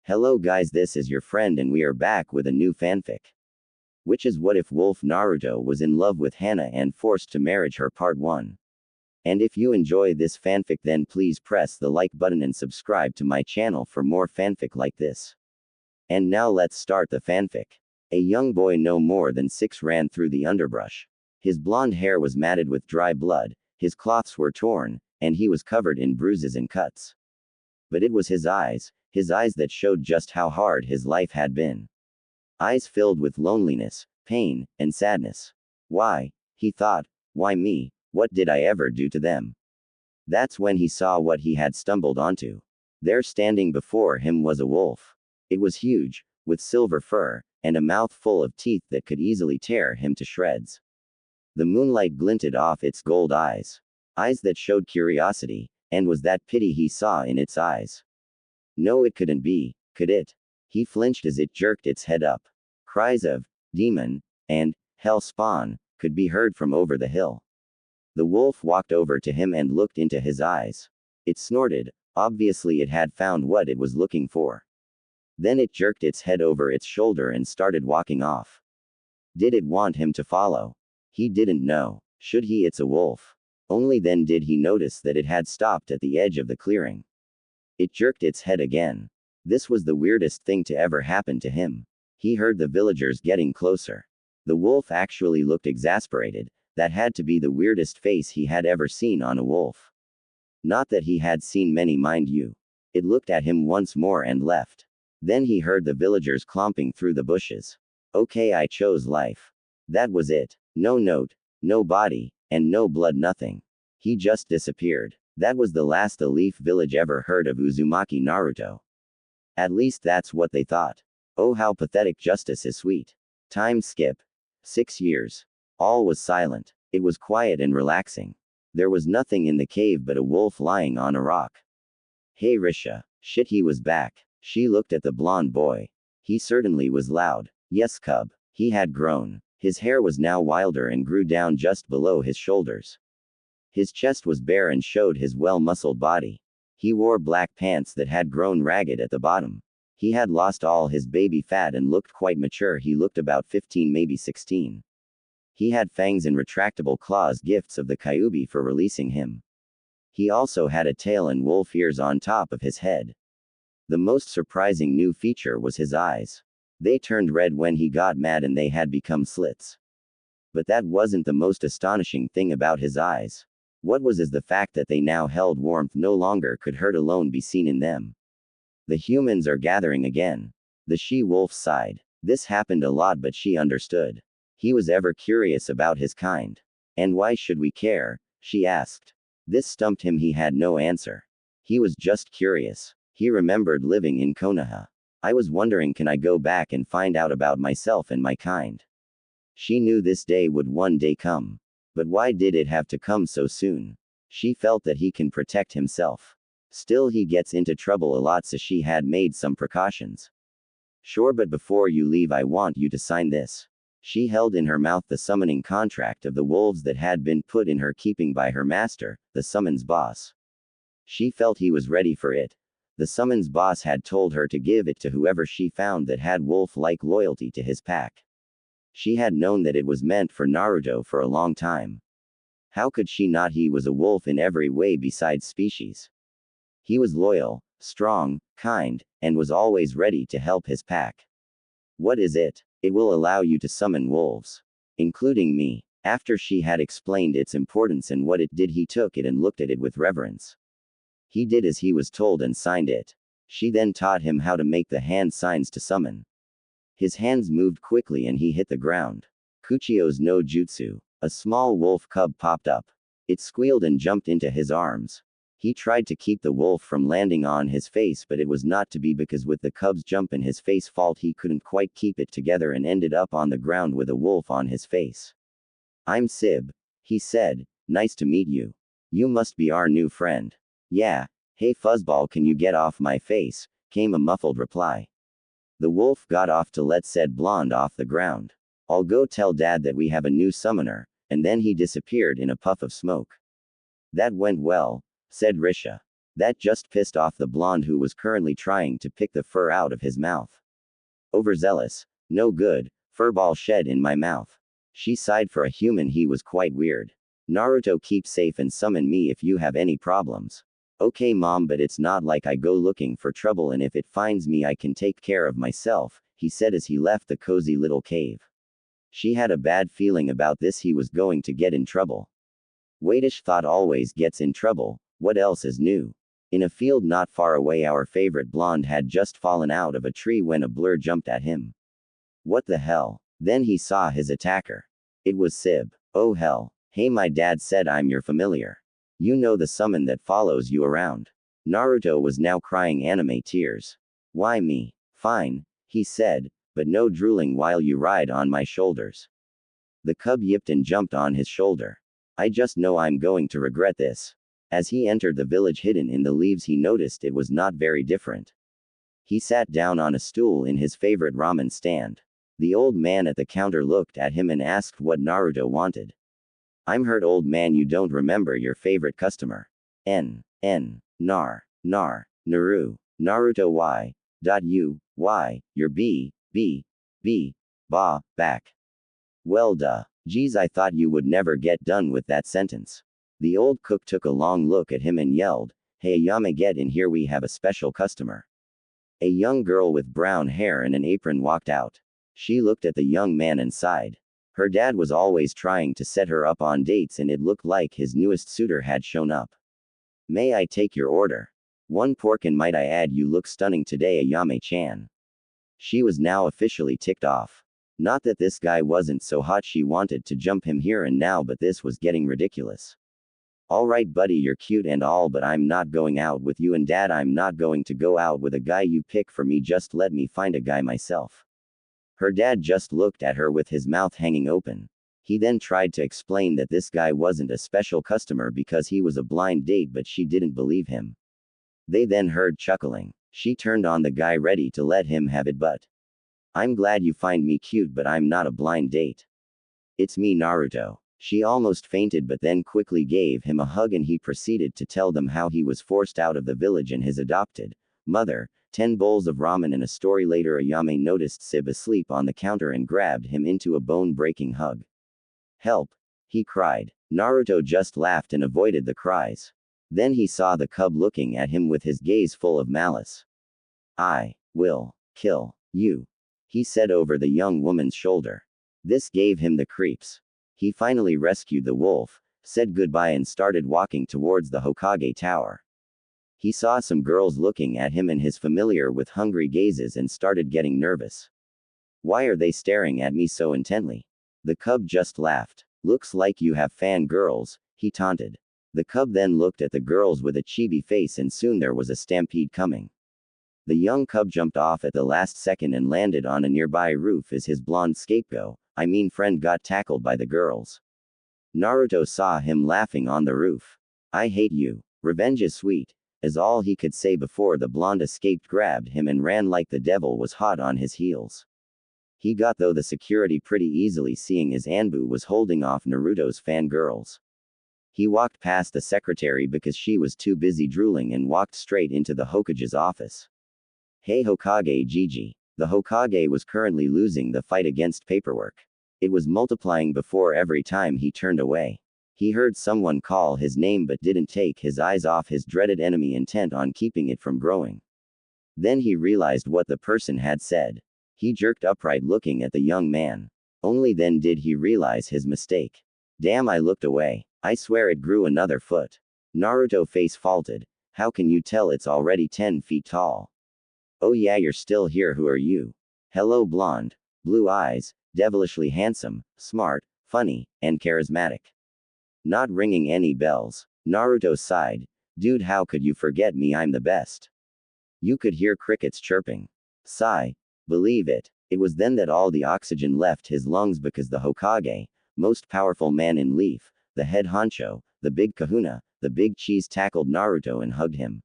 Hello guys, this is your friend and we are back with a new fanfic. Which is What If Wolf Naruto was in love with Hana and forced to marriage her part 1. And if you enjoy this fanfic then please press the like button and subscribe to my channel for more fanfic like this. And now let's start the fanfic. A young boy no more than 6 ran through the underbrush. His blonde hair was matted with dry blood, his cloths were torn, and he was covered in bruises and cuts. But it was his eyes that showed just how hard his life had been. Eyes filled with loneliness, pain, and sadness. Why, he thought, why me, what did I ever do to them? That's when he saw what he had stumbled onto. There standing before him was a wolf. It was huge, with silver fur, and a mouth full of teeth that could easily tear him to shreds. The moonlight glinted off its gold eyes. Eyes that showed curiosity, and was that pity he saw in its eyes? No, it couldn't be, could it? He flinched as it jerked its head up. Cries of demon and hell spawn could be heard from over the hill. The wolf walked over to him and looked into his eyes. It snorted, obviously it had found what it was looking for. Then it jerked its head over its shoulder and started walking off. Did it want him to follow? He didn't know. Should he? It's a wolf. Only then did he notice that it had stopped at the edge of the clearing. It jerked its head again. This was the weirdest thing to ever happen to him. He heard the villagers getting closer. The wolf actually looked exasperated. That had to be the weirdest face he had ever seen on a wolf. Not that he had seen many, mind you. It looked at him once more and left. Then he heard the villagers clomping through the bushes. Okay, I chose life. That was it. No note, no body, and no blood, nothing. He just disappeared. That was the last the Leaf Village ever heard of Uzumaki Naruto. At least that's what they thought. Oh, how pathetic. Justice is sweet. Time skip. 6 years. All was silent. It was quiet and relaxing. There was nothing in the cave but a wolf lying on a rock. Hey Risha. Shit, he was back. She looked at the blonde boy. He certainly was loud. Yes, cub. He had grown. His hair was now wilder and grew down just below his shoulders. His chest was bare and showed his well-muscled body. He wore black pants that had grown ragged at the bottom. He had lost all his baby fat and looked quite mature. He looked about 15, maybe 16. He had fangs and retractable claws, gifts of the Kyuubi for releasing him. He also had a tail and wolf ears on top of his head. The most surprising new feature was his eyes. They turned red when he got mad and they had become slits. But that wasn't the most astonishing thing about his eyes. What was is the fact that they now held warmth, no longer could hurt alone be seen in them. The humans are gathering again. The she-wolf sighed. This happened a lot, but she understood. He was ever curious about his kind. And why should we care? She asked. This stumped him. He had no answer. He was just curious. He remembered living in Konoha. I was wondering, can I go back and find out about myself and my kind? She knew this day would one day come. But why did it have to come so soon? She felt that he can protect himself. Still, he gets into trouble a lot, so she had made some precautions. Sure, but before you leave I want you to sign this. She held in her mouth the summoning contract of the wolves that had been put in her keeping by her master, the summons boss. She felt he was ready for it. The summons boss had told her to give it to whoever she found that had wolf-like loyalty to his pack. She had known that it was meant for Naruto for a long time. How could she not? He was a wolf in every way besides species. He was loyal, strong, kind, and was always ready to help his pack. What is it? It will allow you to summon wolves. Including me. After she had explained its importance and what it did, he took it and looked at it with reverence. He did as he was told and signed it. She then taught him how to make the hand signs to summon. His hands moved quickly and he hit the ground. Kuchio's no jutsu. A small wolf cub popped up. It squealed and jumped into his arms. He tried to keep the wolf from landing on his face, but it was not to be, because with the cub's jump and his face fault he couldn't quite keep it together and ended up on the ground with a wolf on his face. I'm Sib. He said. Nice to meet you. You must be our new friend. Yeah. Hey fuzzball, can you get off my face? Came a muffled reply. The wolf got off to let said blonde off the ground. I'll go tell dad that we have a new summoner, and then he disappeared in a puff of smoke. That went well, said Risha. That just pissed off the blonde who was currently trying to pick the fur out of his mouth. Overzealous. No good, furball shed in my mouth. She sighed. For a human he was quite weird. Naruto, keep safe and summon me if you have any problems. Okay mom, but it's not like I go looking for trouble, and if it finds me I can take care of myself, he said as he left the cozy little cave. She had a bad feeling about this. He was going to get in trouble. Waitish thought always gets in trouble, what else is new? In a field not far away, our favorite blonde had just fallen out of a tree when a blur jumped at him. What the hell? Then he saw his attacker. It was Sib. Oh hell. Hey, my dad said I'm your familiar. You know, the summon that follows you around. Naruto was now crying anime tears. Why me? Fine, he said, but no drooling while you ride on my shoulders. The cub yipped and jumped on his shoulder. I just know I'm going to regret this. As he entered the village hidden in the leaves, he noticed it was not very different. He sat down on a stool in his favorite ramen stand. The old man at the counter looked at him and asked what Naruto wanted. I'm hurt, old man, you don't remember your favorite customer. Naru. Naruto you're back. Well duh. Geez, I thought you would never get done with that sentence. The old cook took a long look at him and yelled, Hey Ayame, get in here, we have a special customer. A young girl with brown hair and an apron walked out. She looked at the young man and sighed. Her dad was always trying to set her up on dates, and it looked like his newest suitor had shown up. May I take your order? One pork, and might I add, you look stunning today, Ayame-chan. She was now officially ticked off. Not that this guy wasn't so hot she wanted to jump him here and now, but this was getting ridiculous. Alright buddy, you're cute and all, but I'm not going out with you, and dad, I'm not going to go out with a guy you pick for me, just let me find a guy myself. Her dad just looked at her with his mouth hanging open. He then tried to explain that this guy wasn't a special customer because he was a blind date, but she didn't believe him. They then heard chuckling. She turned on the guy, ready to let him have it, but I'm glad you find me cute, but I'm not a blind date. It's me, Naruto. She almost fainted, but then quickly gave him a hug, and he proceeded to tell them how he was forced out of the village and his adopted mother. 10 bowls of ramen, and a story later, Ayame noticed Sib asleep on the counter and grabbed him into a bone-breaking hug. Help! He cried. Naruto just laughed and avoided the cries. Then he saw the cub looking at him with his gaze full of malice. I will kill you, he said over the young woman's shoulder. This gave him the creeps. He finally rescued the wolf, said goodbye, and started walking towards the Hokage tower. He saw some girls looking at him and his familiar with hungry gazes and started getting nervous. Why are they staring at me so intently? The cub just laughed. Looks like you have fan girls, he taunted. The cub then looked at the girls with a chibi face, and soon there was a stampede coming. The young cub jumped off at the last second and landed on a nearby roof as his blonde friend got tackled by the girls. Naruto saw him laughing on the roof. I hate you. Revenge is sweet. Is all he could say before the blonde escaped, grabbed him, and ran like the devil was hot on his heels. He got through the security pretty easily, seeing as Anbu was holding off Naruto's fangirls. He walked past the secretary because she was too busy drooling and walked straight into the Hokage's office. Hey Hokage Gigi. The Hokage was currently losing the fight against paperwork. It was multiplying before every time he turned away. He heard someone call his name but didn't take his eyes off his dreaded enemy, intent on keeping it from growing. Then he realized what the person had said. He jerked upright, looking at the young man. Only then did he realize his mistake. Damn, I looked away. I swear it grew another foot. Naruto face faulted. How can you tell it's already 10 feet tall? Oh yeah, you're still here, who are you? Hello, blonde. Blue eyes, devilishly handsome, smart, funny, and charismatic. Not ringing any bells. Naruto sighed. Dude, how could you forget me? I'm the best. You could hear crickets chirping. Sigh. Believe it. It was then that all the oxygen left his lungs because the Hokage, most powerful man in Leaf, the head honcho, the big kahuna, the big cheese, tackled Naruto and hugged him.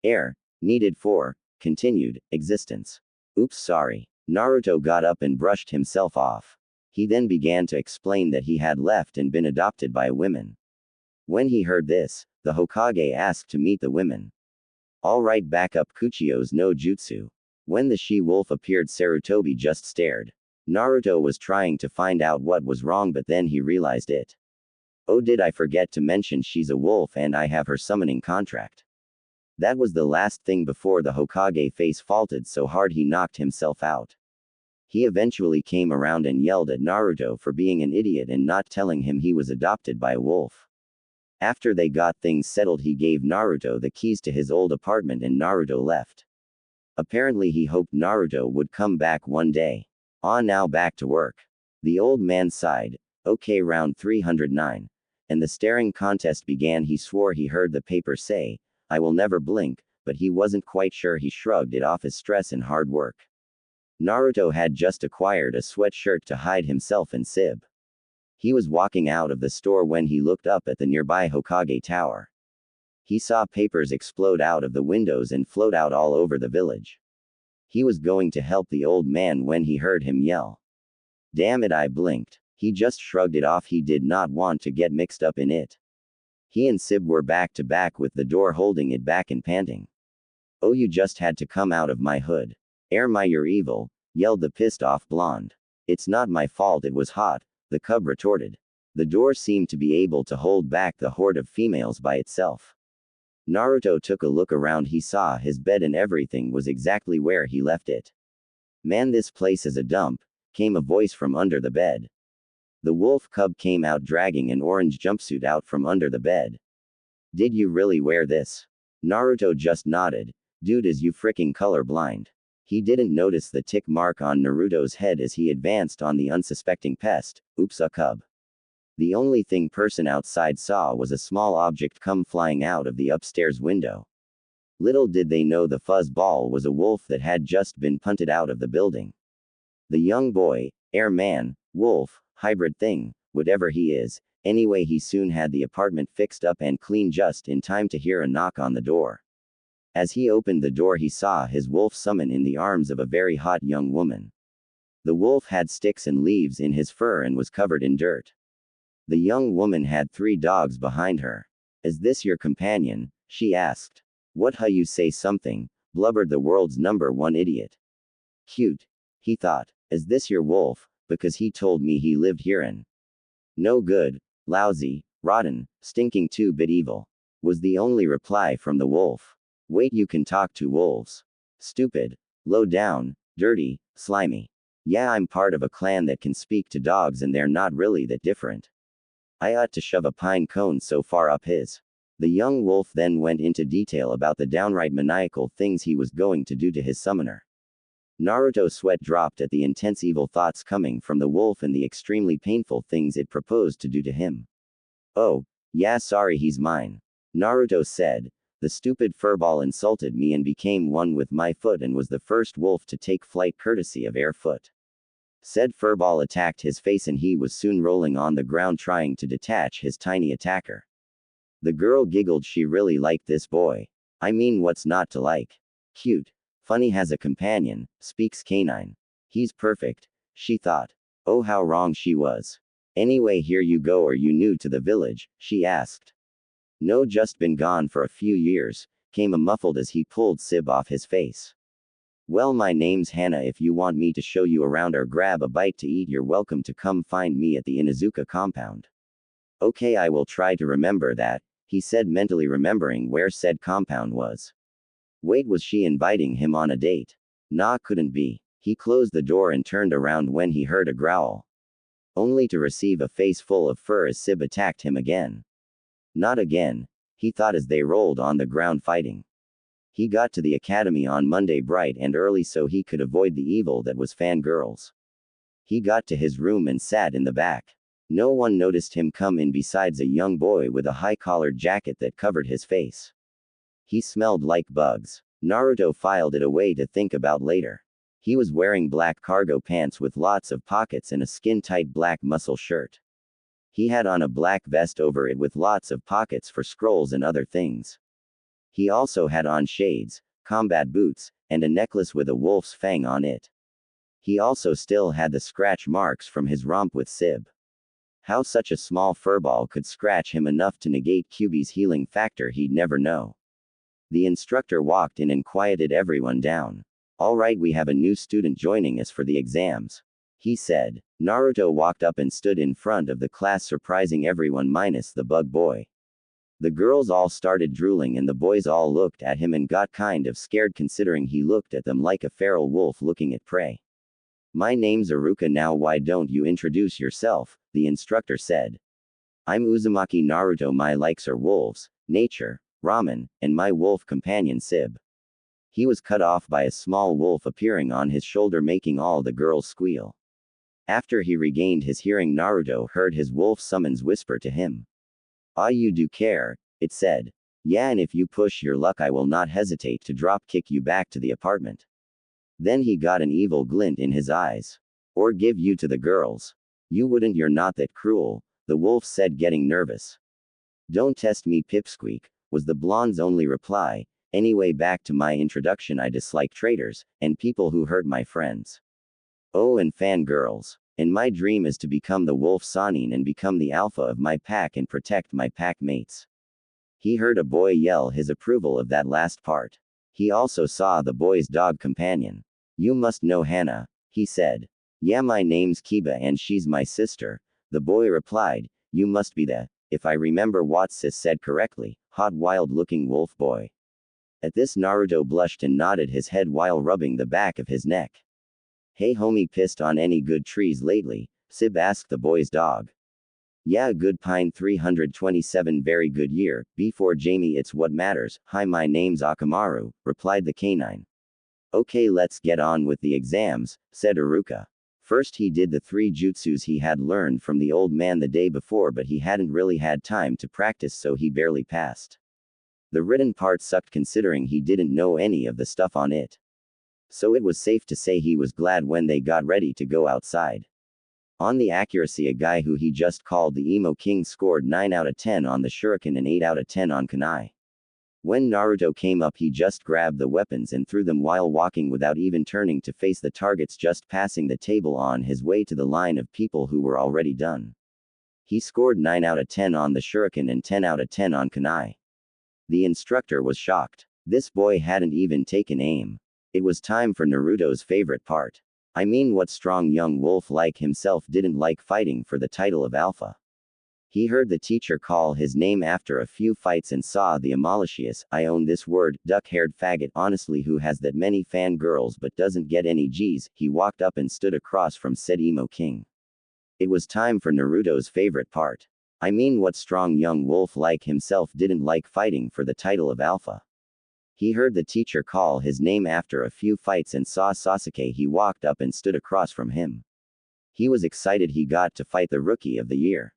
Air, needed for continued existence. Oops, sorry. Naruto got up and brushed himself off. He then began to explain that he had left and been adopted by women. When he heard this, the Hokage asked to meet the women. All right, back up Kuchio's no jutsu. When the she-wolf appeared, Sarutobi just stared. Naruto was trying to find out what was wrong, but then he realized it. Oh, did I forget to mention she's a wolf and I have her summoning contract. That was the last thing before the Hokage face faulted so hard he knocked himself out. He eventually came around and yelled at Naruto for being an idiot and not telling him he was adopted by a wolf. After they got things settled, he gave Naruto the keys to his old apartment and Naruto left. Apparently he hoped Naruto would come back one day. Now back to work. The old man sighed. Okay, round 309. And the staring contest began. He swore he heard the paper say, "I will never blink," but he wasn't quite sure. He shrugged it off as stress and hard work. Naruto had just acquired a sweatshirt to hide himself and Sib. He was walking out of the store when he looked up at the nearby Hokage tower. He saw papers explode out of the windows and float out all over the village. He was going to help the old man when he heard him yell. Damn it, I blinked. He just shrugged it off. He did not want to get mixed up in it. He and Sib were back to back with the door holding it back and panting. Oh, you just had to come out of my hood. You're evil, yelled the pissed off blonde. It's not my fault, it was hot, the cub retorted. The door seemed to be able to hold back the horde of females by itself. Naruto took a look around. He saw his bed and everything was exactly where he left it. Man, this place is a dump, came a voice from under the bed. The wolf cub came out dragging an orange jumpsuit out from under the bed. Did you really wear this? Naruto just nodded. Dude, is you fricking colorblind? He didn't notice the tick mark on Naruto's head as he advanced on the unsuspecting pest. Oops, a cub. The only thing person outside saw was a small object come flying out of the upstairs window. Little did they know the fuzz ball was a wolf that had just been punted out of the building. The young boy, airman, wolf, hybrid thing, whatever he is, anyway, he soon had the apartment fixed up and clean just in time to hear a knock on the door. As he opened the door, he saw his wolf summon in the arms of a very hot young woman. The wolf had sticks and leaves in his fur and was covered in dirt. The young woman had 3 dogs behind her. Is this your companion? She asked. What, you say something, blubbered the world's #1 idiot. Cute. He thought. Is this your wolf? Because he told me he lived herein. No good, lousy, rotten, stinking 2-bit evil, was the only reply from the wolf. Wait, you can talk to wolves? Stupid, low down, dirty, slimy. Yeah, I'm part of a clan that can speak to dogs and they're not really that different. I ought to shove a pine cone so far up his. The young wolf then went into detail about the downright maniacal things he was going to do to his summoner. Naruto's sweat dropped at the intense evil thoughts coming from the wolf and the extremely painful things it proposed to do to him. Oh, yeah, sorry, he's mine. Naruto said. The stupid furball insulted me and became one with my foot and was the first wolf to take flight courtesy of Airfoot. Said furball attacked his face and he was soon rolling on the ground trying to detach his tiny attacker. The girl giggled. She really liked this boy. I mean, what's not to like? Cute. Funny, has a companion, speaks canine. He's perfect, she thought. Oh, how wrong she was. Anyway, here you go. Are you new to the village? She asked. No, just been gone for a few years, came a muffled as he pulled Sib off his face. Well, my name's Hana. If you want me to show you around or grab a bite to eat, you're welcome to come find me at the Inuzuka compound. Okay, I will try to remember that, he said, mentally remembering where said compound was. Wait, was she inviting him on a date? Nah, couldn't be. He closed the door and turned around when he heard a growl. Only to receive a face full of fur as Sib attacked him again. Not again, he thought as they rolled on the ground fighting. He got to the academy on Monday bright and early so he could avoid the evil that was fangirls. He got to his room and sat in the back. No one noticed him come in besides a young boy with a high-collared jacket that covered his face. He smelled like bugs. Naruto filed it away to think about later. He was wearing black cargo pants with lots of pockets and a skin-tight black muscle shirt. He had on a black vest over it with lots of pockets for scrolls and other things. He also had on shades, combat boots, and a necklace with a wolf's fang on it. He also still had the scratch marks from his romp with Sib. How such a small furball could scratch him enough to negate QB's healing factor he'd never know. The instructor walked in and quieted everyone down. All right, we have a new student joining us for the exams, he said. Naruto walked up and stood in front of the class, surprising everyone minus the bug boy. The girls all started drooling and the boys all looked at him and got kind of scared considering he looked at them like a feral wolf looking at prey. My name's Aruka, now why don't you introduce yourself, the instructor said. I'm Uzumaki Naruto, my likes are wolves, nature, ramen, and my wolf companion Sib. He was cut off by a small wolf appearing on his shoulder, making all the girls squeal. After he regained his hearing, Naruto heard his wolf summons whisper to him. Ah, you do care, it said. Yeah, and if you push your luck I will not hesitate to drop kick you back to the apartment. Then he got an evil glint in his eyes. Or give you to the girls. You wouldn't, you're not that cruel, the wolf said, getting nervous. Don't test me, pipsqueak, was the blonde's only reply. Anyway, back to my introduction. I dislike traitors, and people who hurt my friends. Oh, and fangirls. And my dream is to become the wolf Sanin and become the alpha of my pack and protect my pack mates. He heard a boy yell his approval of that last part. He also saw the boy's dog companion. You must know Hana, he said. Yeah, my name's Kiba and she's my sister, the boy replied. You must be the, if I remember what Sis said correctly, hot wild-looking wolf boy. At this, Naruto blushed and nodded his head while rubbing the back of his neck. Hey homie, pissed on any good trees lately? Sib asked the boy's dog. Yeah, good pine 327, very good year, before Jamie, it's what matters. Hi, my name's Akamaru, replied the canine. Okay, let's get on with the exams, said Aruka. First he did the 3 jutsus he had learned from the old man the day before, but he hadn't really had time to practice, so he barely passed. The written part sucked considering he didn't know any of the stuff on it. So it was safe to say he was glad when they got ready to go outside. On the accuracy, a guy who he just called the Emo King scored 9 out of 10 on the shuriken and 8 out of 10 on kunai. When Naruto came up, he just grabbed the weapons and threw them while walking without even turning to face the targets, just passing the table on his way to the line of people who were already done. He scored 9 out of 10 on the shuriken and 10 out of 10 on kunai. The instructor was shocked. This boy hadn't even taken aim. It was time for Naruto's favorite part. I mean, what strong young wolf like himself didn't like fighting for the title of alpha? He heard the teacher call his name after a few fights and saw the Amalicious, I own this word, duck-haired faggot, honestly who has that many fangirls but doesn't get any G's. He walked up and stood across from said Emo King. It was time for Naruto's favorite part. I mean, what strong young wolf like himself didn't like fighting for the title of alpha? He heard the teacher call his name after a few fights and saw Sasuke. He walked up and stood across from him. He was excited he got to fight the Rookie of the Year.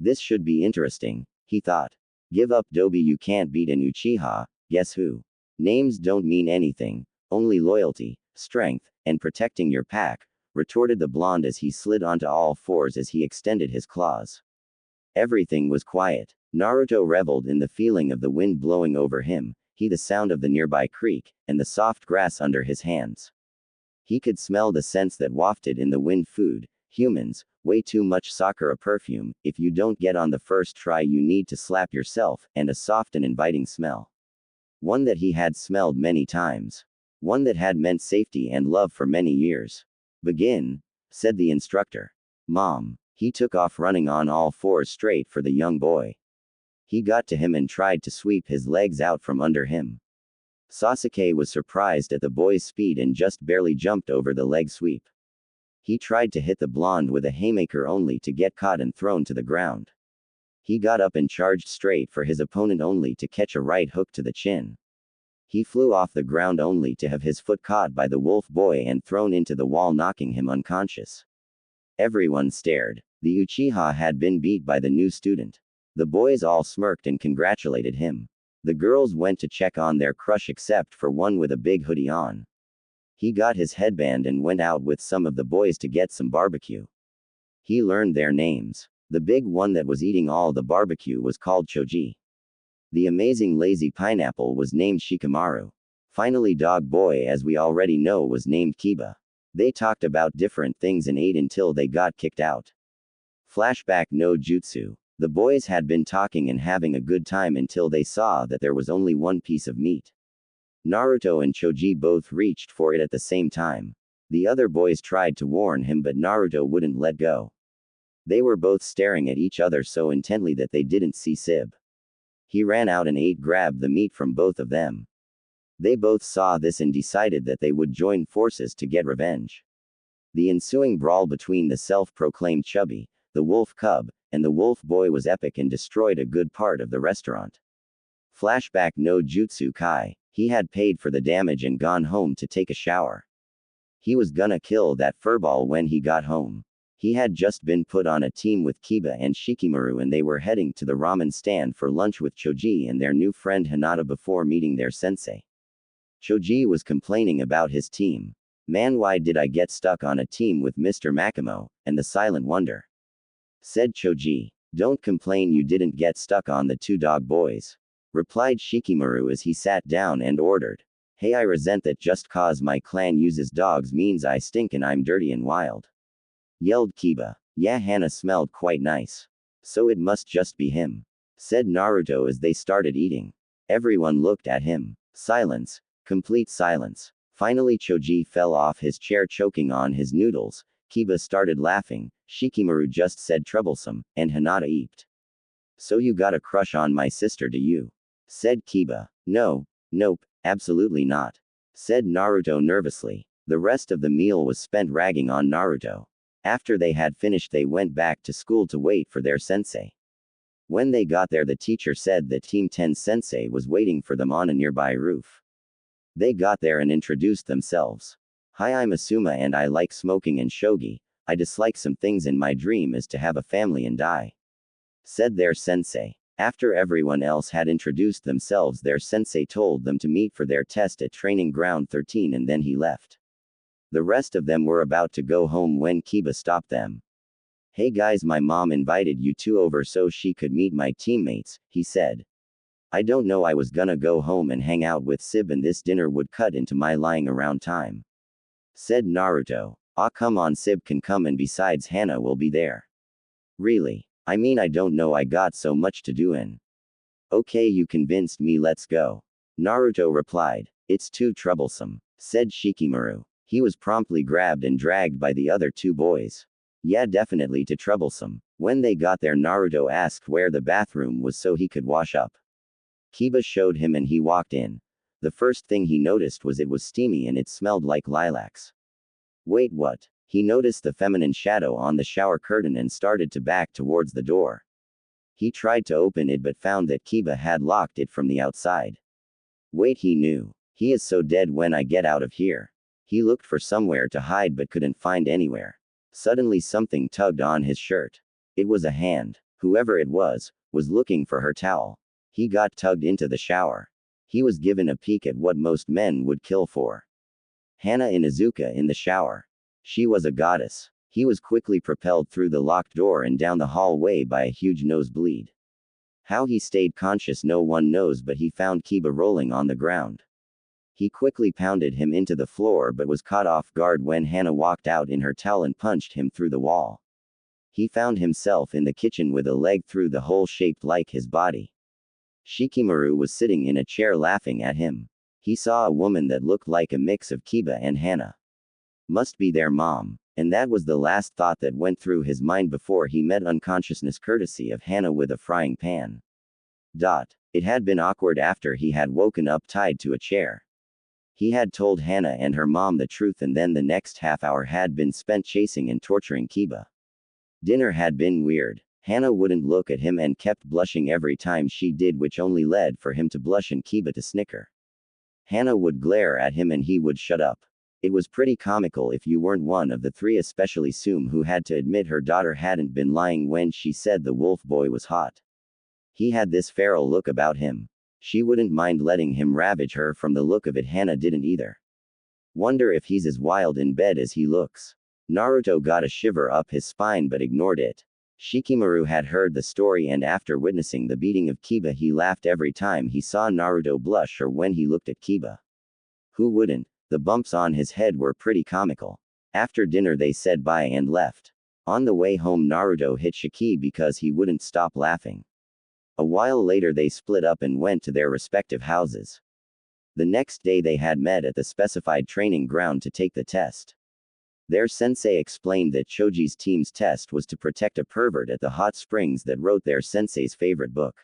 This should be interesting, he thought. Give up, Dobi, you can't beat an Uchiha, guess who? Names don't mean anything, only loyalty, strength, and protecting your pack, retorted the blonde as he slid onto all fours as he extended his claws. Everything was quiet. Naruto reveled in the feeling of the wind blowing over him, the sound of the nearby creek, and the soft grass under his hands. He could smell the scents that wafted in the wind: food, humans, way too much Sakura perfume, if you don't get on the first try you need to slap yourself, and a soft and inviting smell. One that he had smelled many times. One that had meant safety and love for many years. Begin, said the instructor. Mom. He took off running on all fours straight for the young boy. He got to him and tried to sweep his legs out from under him. Sasuke was surprised at the boy's speed and just barely jumped over the leg sweep. He tried to hit the blonde with a haymaker only to get caught and thrown to the ground. He got up and charged straight for his opponent only to catch a right hook to the chin. He flew off the ground only to have his foot caught by the wolf boy and thrown into the wall, knocking him unconscious. Everyone stared. The Uchiha had been beat by the new student. The boys all smirked and congratulated him. The girls went to check on their crush except for one with a big hoodie on. He got his headband and went out with some of the boys to get some barbecue. He learned their names. The big one that was eating all the barbecue was called Choji. The amazing lazy pineapple was named Shikamaru. Finally, dog boy, as we already know, was named Kiba. They talked about different things and ate until they got kicked out. Flashback no jutsu. The boys had been talking and having a good time until they saw that there was only one piece of meat. Naruto and Choji both reached for it at the same time. The other boys tried to warn him, but Naruto wouldn't let go. They were both staring at each other so intently that they didn't see Sib. He ran out and grabbed the meat from both of them. They both saw this and decided that they would join forces to get revenge. The ensuing brawl between the self-proclaimed chubby, the wolf cub, and the wolf boy was epic and destroyed a good part of the restaurant. Flashback no jutsu kai. He had paid for the damage and gone home to take a shower. He was gonna kill that furball when he got home. He had just been put on a team with Kiba and Shikamaru and they were heading to the ramen stand for lunch with Choji and their new friend Hana before meeting their sensei. Choji was complaining about his team. Man, why did I get stuck on a team with Mr. Makimo, and the Silent Wonder? Said Choji. Don't complain you didn't get stuck on the two dog boys. Replied Shikamaru as he sat down and ordered. Hey, I resent that just cause my clan uses dogs means I stink and I'm dirty and wild. Yelled Kiba. Yeah, Hana smelled quite nice. So it must just be him. Said Naruto as they started eating. Everyone looked at him. Silence. Complete silence. Finally Choji fell off his chair choking on his noodles. Kiba started laughing. Shikamaru just said troublesome, and Hinata eeped. So you got a crush on my sister, do you? Said Kiba. No. Nope, absolutely not. Said Naruto nervously. The rest of the meal was spent ragging on Naruto. After they had finished they went back to school to wait for their sensei. When they got there the teacher said that Team 10's sensei was waiting for them on a nearby roof. They got there and introduced themselves. Hi, I'm Asuma and I like smoking and shogi. I dislike some things in my dream is to have a family and die. Said their sensei. After everyone else had introduced themselves their sensei told them to meet for their test at Training Ground 13 and then he left. The rest of them were about to go home when Kiba stopped them. Hey guys, my mom invited you two over so she could meet my teammates, he said. I don't know, I was gonna go home and hang out with Sib and this dinner would cut into my lying around time. Said Naruto. Ah, come on, Sib can come and besides Hana will be there. Really? I mean, I don't know, I got so much to do in. Okay, you convinced me, let's go. Naruto replied. It's too troublesome. Said Shikamaru. He was promptly grabbed and dragged by the other two boys. Yeah, definitely too troublesome. When they got there Naruto asked where the bathroom was so he could wash up. Kiba showed him and he walked in. The first thing he noticed was it was steamy and it smelled like lilacs. Wait, what? He noticed the feminine shadow on the shower curtain and started to back towards the door. He tried to open it but found that Kiba had locked it from the outside. Wait, he knew. He is so dead when I get out of here. He looked for somewhere to hide but couldn't find anywhere. Suddenly something tugged on his shirt. It was a hand. Whoever it was looking for her towel. He got tugged into the shower. He was given a peek at what most men would kill for. Hana Inuzuka in the shower. She was a goddess. He was quickly propelled through the locked door and down the hallway by a huge nosebleed. How he stayed conscious no one knows, but he found Kiba rolling on the ground. He quickly pounded him into the floor but was caught off guard when Hana walked out in her towel and punched him through the wall. He found himself in the kitchen with a leg through the hole shaped like his body. Shikamaru was sitting in a chair laughing at him. He saw a woman that looked like a mix of Kiba and Hana. Must be their mom, and that was the last thought that went through his mind before he met unconsciousness courtesy of Hana with a frying pan. It had been awkward after he had woken up tied to a chair. He had told Hana and her mom the truth and then the next half hour had been spent chasing and torturing Kiba. Dinner had been weird. Hana wouldn't look at him and kept blushing every time she did, which only led for him to blush and Kiba to snicker. Hana would glare at him and he would shut up. It was pretty comical if you weren't one of the three, especially Sum, who had to admit her daughter hadn't been lying when she said the wolf boy was hot. He had this feral look about him. She wouldn't mind letting him ravage her. From the look of it Hana didn't either. Wonder if he's as wild in bed as he looks. Naruto got a shiver up his spine but ignored it. Shikamaru had heard the story and after witnessing the beating of Kiba he laughed every time he saw Naruto blush or when he looked at Kiba. Who wouldn't? The bumps on his head were pretty comical. After dinner they said bye and left. On the way home, Naruto hit Shiki because he wouldn't stop laughing. A while later, they split up and went to their respective houses. The next day, they had met at the specified training ground to take the test. Their sensei explained that Choji's team's test was to protect a pervert at the hot springs that wrote their sensei's favorite book.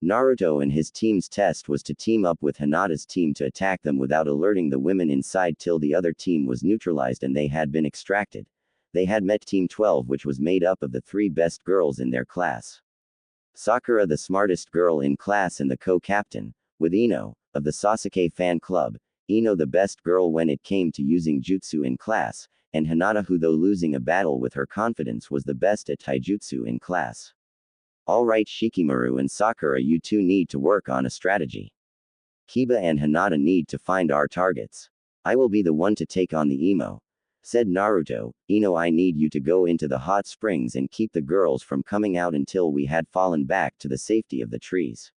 Naruto and his team's test was to team up with Hinata's team to attack them without alerting the women inside till the other team was neutralized and they had been extracted. They had met Team 12, which was made up of the 3 best girls in their class. Sakura, the smartest girl in class and the co-captain, with Ino, of the Sasuke fan club, Ino the best girl when it came to using jutsu in class, and Hinata, who though losing a battle with her confidence was the best at taijutsu in class. Alright Shikamaru and Sakura, you two need to work on a strategy. Kiba and Hinata need to find our targets. I will be the one to take on the emo, said Naruto. Ino, I need you to go into the hot springs and keep the girls from coming out until we had fallen back to the safety of the trees.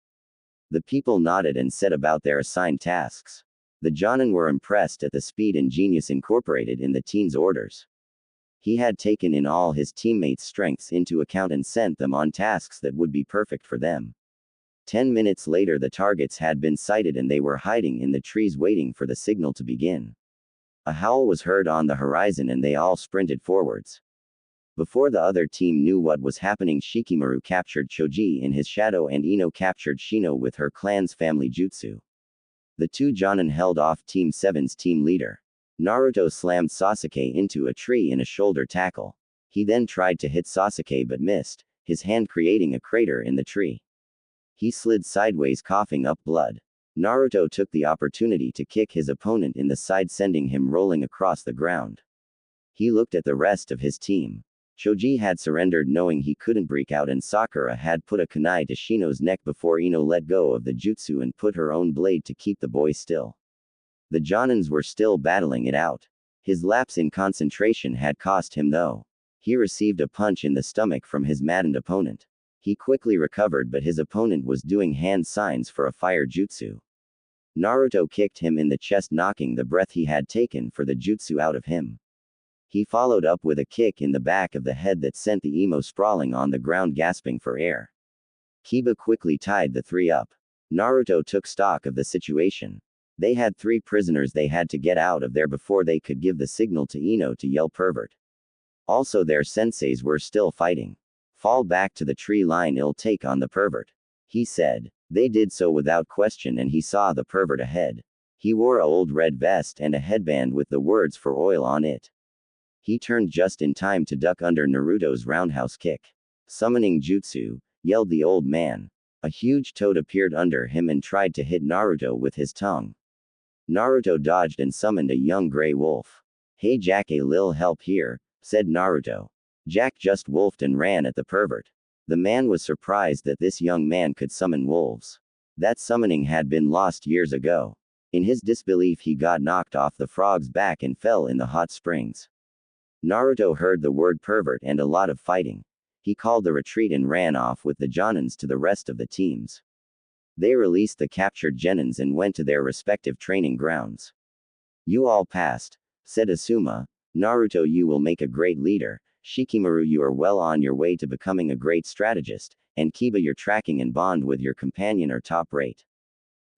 The people nodded and set about their assigned tasks. The Jonin were impressed at the speed and genius incorporated in the teen's orders. He had taken in all his teammates' strengths into account and sent them on tasks that would be perfect for them. 10 minutes later, the targets had been sighted and they were hiding in the trees waiting for the signal to begin. A howl was heard on the horizon and they all sprinted forwards. Before the other team knew what was happening, Shikamaru captured Choji in his shadow and Ino captured Shino with her clan's family jutsu. The 2 Jonin held off Team 7's team leader. Naruto slammed Sasuke into a tree in a shoulder tackle. He then tried to hit Sasuke but missed, his hand creating a crater in the tree. He slid sideways, coughing up blood. Naruto took the opportunity to kick his opponent in the side, sending him rolling across the ground. He looked at the rest of his team. Choji had surrendered knowing he couldn't break out, and Sakura had put a kunai to Shino's neck before Ino let go of the jutsu and put her own blade to keep the boy still. The Jonins were still battling it out. His lapse in concentration had cost him though. He received a punch in the stomach from his maddened opponent. He quickly recovered, but his opponent was doing hand signs for a fire jutsu. Naruto kicked him in the chest, knocking the breath he had taken for the jutsu out of him. He followed up with a kick in the back of the head that sent the emo sprawling on the ground, gasping for air. Kiba quickly tied the 3 up. Naruto took stock of the situation. They had 3 prisoners they had to get out of there before they could give the signal to Ino to yell pervert. Also, their senseis were still fighting. Fall back to the tree line, it'll take on the pervert, he said. They did so without question and he saw the pervert ahead. He wore a old red vest and a headband with the words "for oil" on it. He turned just in time to duck under Naruto's roundhouse kick. Summoning jutsu, yelled the old man. A huge toad appeared under him and tried to hit Naruto with his tongue. Naruto dodged and summoned a young gray wolf. Hey Jack, a lil help here, said Naruto. Jack just wolfed and ran at the pervert. The man was surprised that this young man could summon wolves. That summoning had been lost years ago. In his disbelief, he got knocked off the frog's back and fell in the hot springs. Naruto heard the word pervert and a lot of fighting. He called the retreat and ran off with the Jonins to the rest of the teams. They released the captured genins and went to their respective training grounds. You all passed, said Asuma. Naruto, you will make a great leader. Shikamaru, you are well on your way to becoming a great strategist, and Kiba, your tracking and bond with your companion are top rate.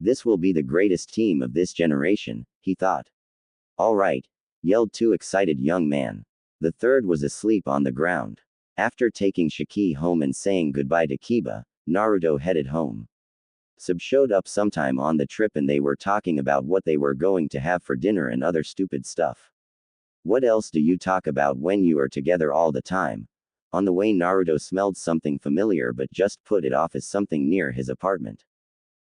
This will be the greatest team of this generation, he thought. All right, yelled 2 excited young men. The third was asleep on the ground. After taking Shiki home and saying goodbye to Kiba, Naruto headed home. Sub showed up sometime on the trip and they were talking about what they were going to have for dinner and other stupid stuff. What else do you talk about when you are together all the time? On the way, Naruto smelled something familiar but just put it off as something near his apartment.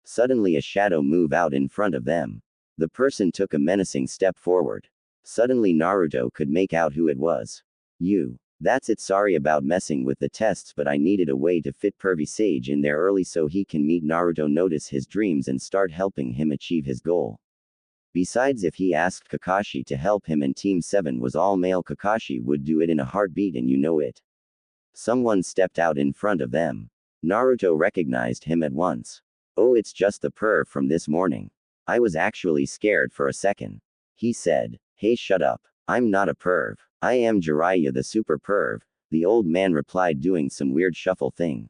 Suddenly a shadow moved out in front of them. The person took a menacing step forward. Suddenly Naruto could make out who it was. You. That's it, sorry about messing with the tests, but I needed a way to fit Pervy Sage in there early so he can meet Naruto, notice his dreams and start helping him achieve his goal. Besides, if he asked Kakashi to help him and Team 7 was all male, Kakashi would do it in a heartbeat and you know it. Someone stepped out in front of them. Naruto recognized him at once. Oh, it's just the perv from this morning. I was actually scared for a second. He said. Hey, shut up. I'm not a perv. I am Jiraiya the super perv, The old man replied, doing some weird shuffle thing.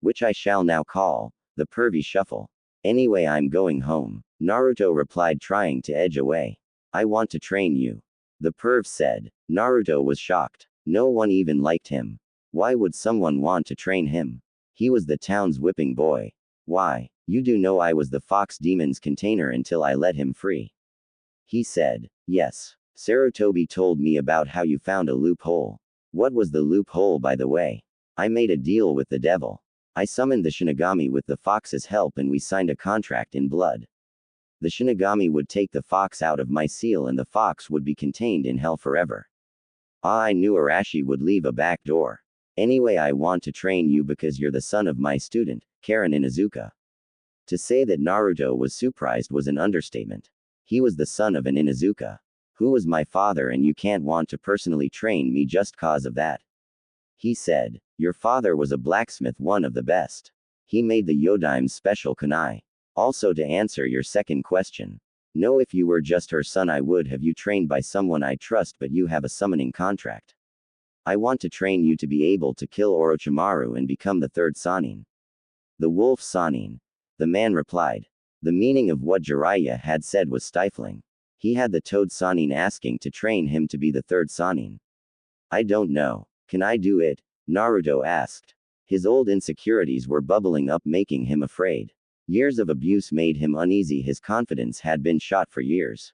Which I shall now call the pervy shuffle. Anyway, I'm going home. Naruto replied, trying to edge away. I want to train you. The perv said. Naruto was shocked. No one even liked him. Why would someone want to train him? He was the town's whipping boy. Why? You do know I was the fox demon's container until I let him free. He said. Yes. Sarutobi told me about how you found a loophole. What was the loophole, by the way? I made a deal with the devil. I summoned the Shinigami with the fox's help and we signed a contract in blood. The Shinigami would take the fox out of my seal and the fox would be contained in hell forever. I knew Arashi would leave a back door. Anyway, I want to train you because you're the son of my student, Karen Inuzuka. To say that Naruto was surprised was an understatement. He was the son of an Inuzuka. Who was my father, and you can't want to personally train me just cause of that. He said. Your father was a blacksmith, one of the best. He made the Yodaime's special kunai. Also, to answer your second question. No, if you were just her son I would have you trained by someone I trust, but you have a summoning contract. I want to train you to be able to kill Orochimaru and become the third Sannin. The wolf Sannin. The man replied. The meaning of what Jiraiya had said was stifling. He had the Toad Sannin asking to train him to be the third Sannin. I don't know. Can I do it? Naruto asked. His old insecurities were bubbling up, making him afraid. Years of abuse made him uneasy. His confidence had been shot for years.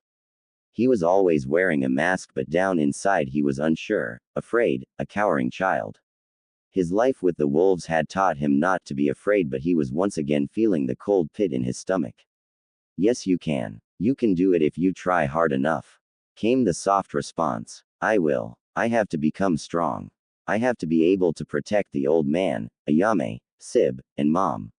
He was always wearing a mask, but down inside he was unsure, afraid, a cowering child. His life with the wolves had taught him not to be afraid, but he was once again feeling the cold pit in his stomach. Yes, you can. You can do it if you try hard enough. Came the soft response. I will. I have to become strong. I have to be able to protect the old man, Ayame, Sib, and Mom.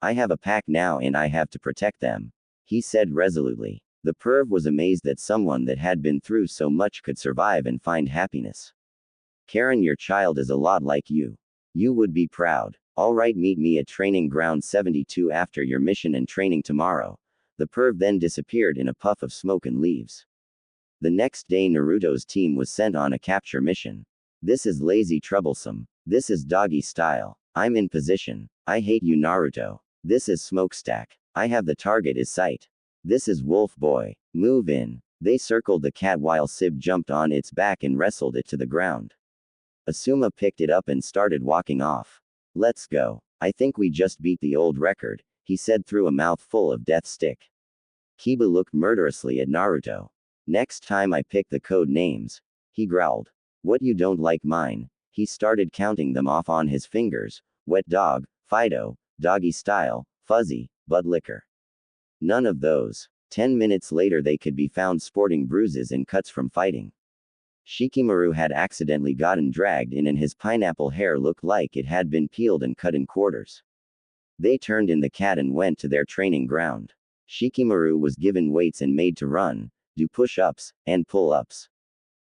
I have a pack now and I have to protect them. He said resolutely. The perv was amazed that someone that had been through so much could survive and find happiness. Karen, your child is a lot like you. You would be proud. Alright, meet me at training ground 72 after your mission and training tomorrow. The perv then disappeared in a puff of smoke and leaves. The next day Naruto's team was sent on a capture mission. This is lazy troublesome. This is doggy style. I'm in position. I hate you, Naruto. This is smokestack. I have the target is sight. This is wolf boy. Move in. They circled the cat while Sib jumped on its back and wrestled it to the ground. Asuma picked it up and started walking off. Let's go. I think we just beat the old record, he said through a mouthful of death stick. Kiba looked murderously at Naruto. Next time I pick the code names. He growled. What, you don't like mine? He started counting them off on his fingers. Wet dog, Fido, doggy style, fuzzy, butt licker. None of those. 10 minutes later they could be found sporting bruises and cuts from fighting. Shikamaru had accidentally gotten dragged in and his pineapple hair looked like it had been peeled and cut in quarters. They turned in the cat and went to their training ground. Shikamaru was given weights and made to run, do push-ups, and pull-ups.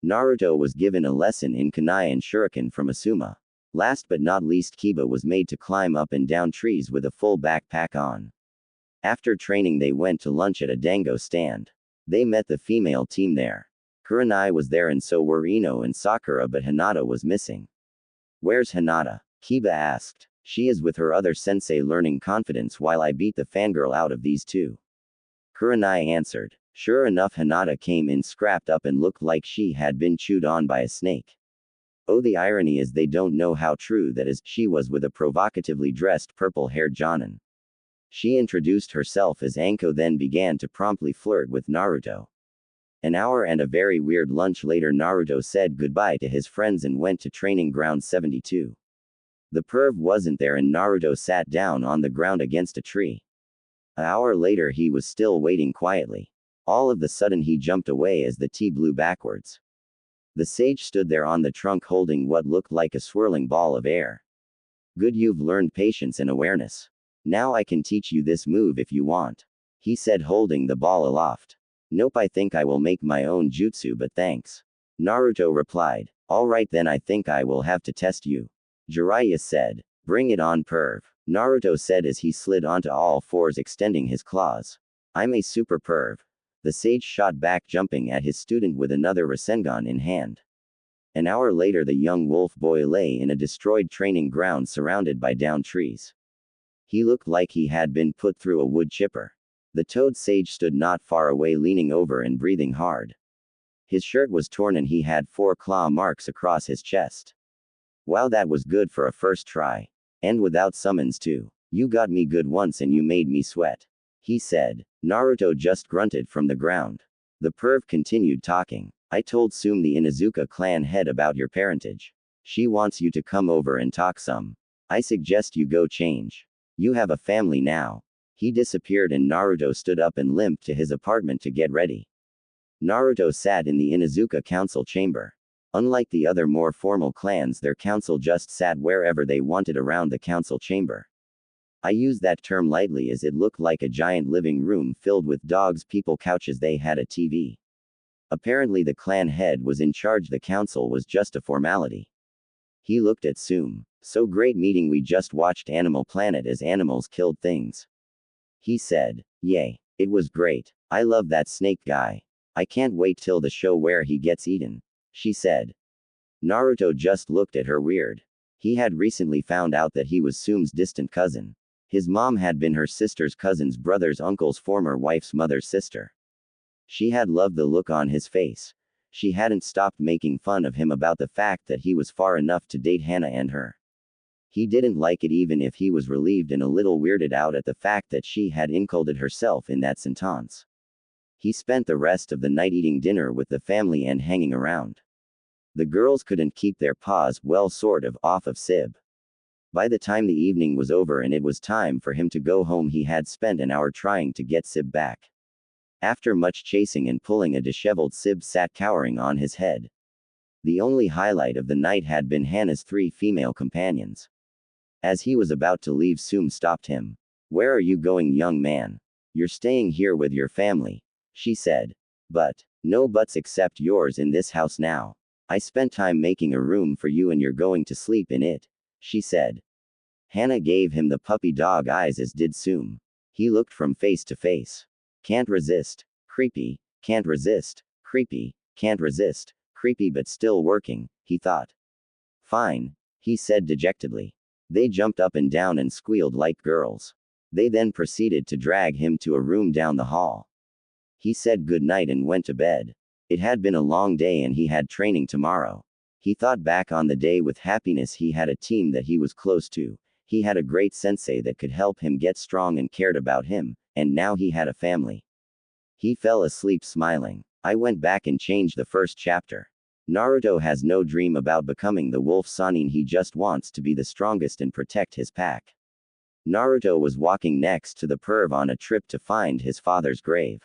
Naruto was given a lesson in kunai and shuriken from Asuma. Last but not least, Kiba was made to climb up and down trees with a full backpack on. After training they went to lunch at a dango stand. They met the female team there. Kurenai was there and so were Ino and Sakura, but Hinata was missing. Where's Hinata? Kiba asked. She is with her other sensei learning confidence while I beat the fangirl out of these two. Kurenai answered. Sure enough, Hinata came in scrapped up and looked like she had been chewed on by a snake. Oh, the irony is they don't know how true that is. She was with a provocatively dressed purple-haired Jonin. She introduced herself as Anko, then began to promptly flirt with Naruto. An hour and a very weird lunch later, Naruto said goodbye to his friends and went to training ground 72. The perv wasn't there and Naruto sat down on the ground against a tree. An hour later he was still waiting quietly. All of a sudden he jumped away as the tea blew backwards. The sage stood there on the trunk holding what looked like a swirling ball of air. Good, you've learned patience and awareness. Now I can teach you this move if you want. He said, holding the ball aloft. Nope, I think I will make my own jutsu, but thanks. Naruto replied. Alright then, I think I will have to test you. Jiraiya said. Bring it on, perv. Naruto said as he slid onto all fours, extending his claws. I'm a super perv. The sage shot back, jumping at his student with another Rasengan in hand. An hour later, the young wolf boy lay in a destroyed training ground surrounded by downed trees. He looked like he had been put through a wood chipper. The toad sage stood not far away, leaning over and breathing hard. His shirt was torn and he had 4 claw marks across his chest. Wow, that was good for a first try. And without summons too. You got me good once and you made me sweat, he said. Naruto just grunted from the ground. The perv continued talking. I told Sume, the Inuzuka clan head, about your parentage. She wants you to come over and talk some. I suggest you go change. You have a family now. He disappeared and Naruto stood up and limped to his apartment to get ready. Naruto sat in the Inuzuka council chamber. Unlike the other more formal clans, their council just sat wherever they wanted around the council chamber. I use that term lightly as it looked like a giant living room filled with dogs, people, couches. They had a TV. Apparently the clan head was in charge. The council was just a formality. He looked at Sume. So great meeting. We just watched Animal Planet as animals killed things. He said. Yay. It was great. I love that snake guy. I can't wait till the show where he gets eaten, she said. Naruto just looked at her weird. He had recently found out that he was Sume's distant cousin. His mom had been her sister's cousin's brother's uncle's former wife's mother's sister. She had loved the look on his face. She hadn't stopped making fun of him about the fact that he was far enough to date Hana and her. He didn't like it, even if he was relieved and a little weirded out at the fact that she had included herself in that sentence. He spent the rest of the night eating dinner with the family and hanging around. The girls couldn't keep their paws, well, sort of, off of Sib. By the time the evening was over and it was time for him to go home, he had spent an hour trying to get Sib back. After much chasing and pulling, a disheveled Sib sat cowering on his head. The only highlight of the night had been Hana's 3 female companions. As he was about to leave, Sume stopped him. Where are you going, young man? You're staying here with your family, she said. But, no buts except yours in this house now. I spent time making a room for you and you're going to sleep in it, she said. Hana gave him the puppy dog eyes, as did Sume. He looked from face to face. Can't resist. Creepy. Can't resist. Creepy. Can't resist. Creepy, but still working, he thought. Fine, he said dejectedly. They jumped up and down and squealed like girls. They then proceeded to drag him to a room down the hall. He said good night and went to bed. It had been a long day and he had training tomorrow. He thought back on the day with happiness. He had a team that he was close to. He had a great sensei that could help him get strong and cared about him, and now he had a family. He fell asleep smiling. I went back and changed the first chapter. Naruto has no dream about becoming the wolf Sannin. He just wants to be the strongest and protect his pack. Naruto was walking next to the perv on a trip to find his father's grave.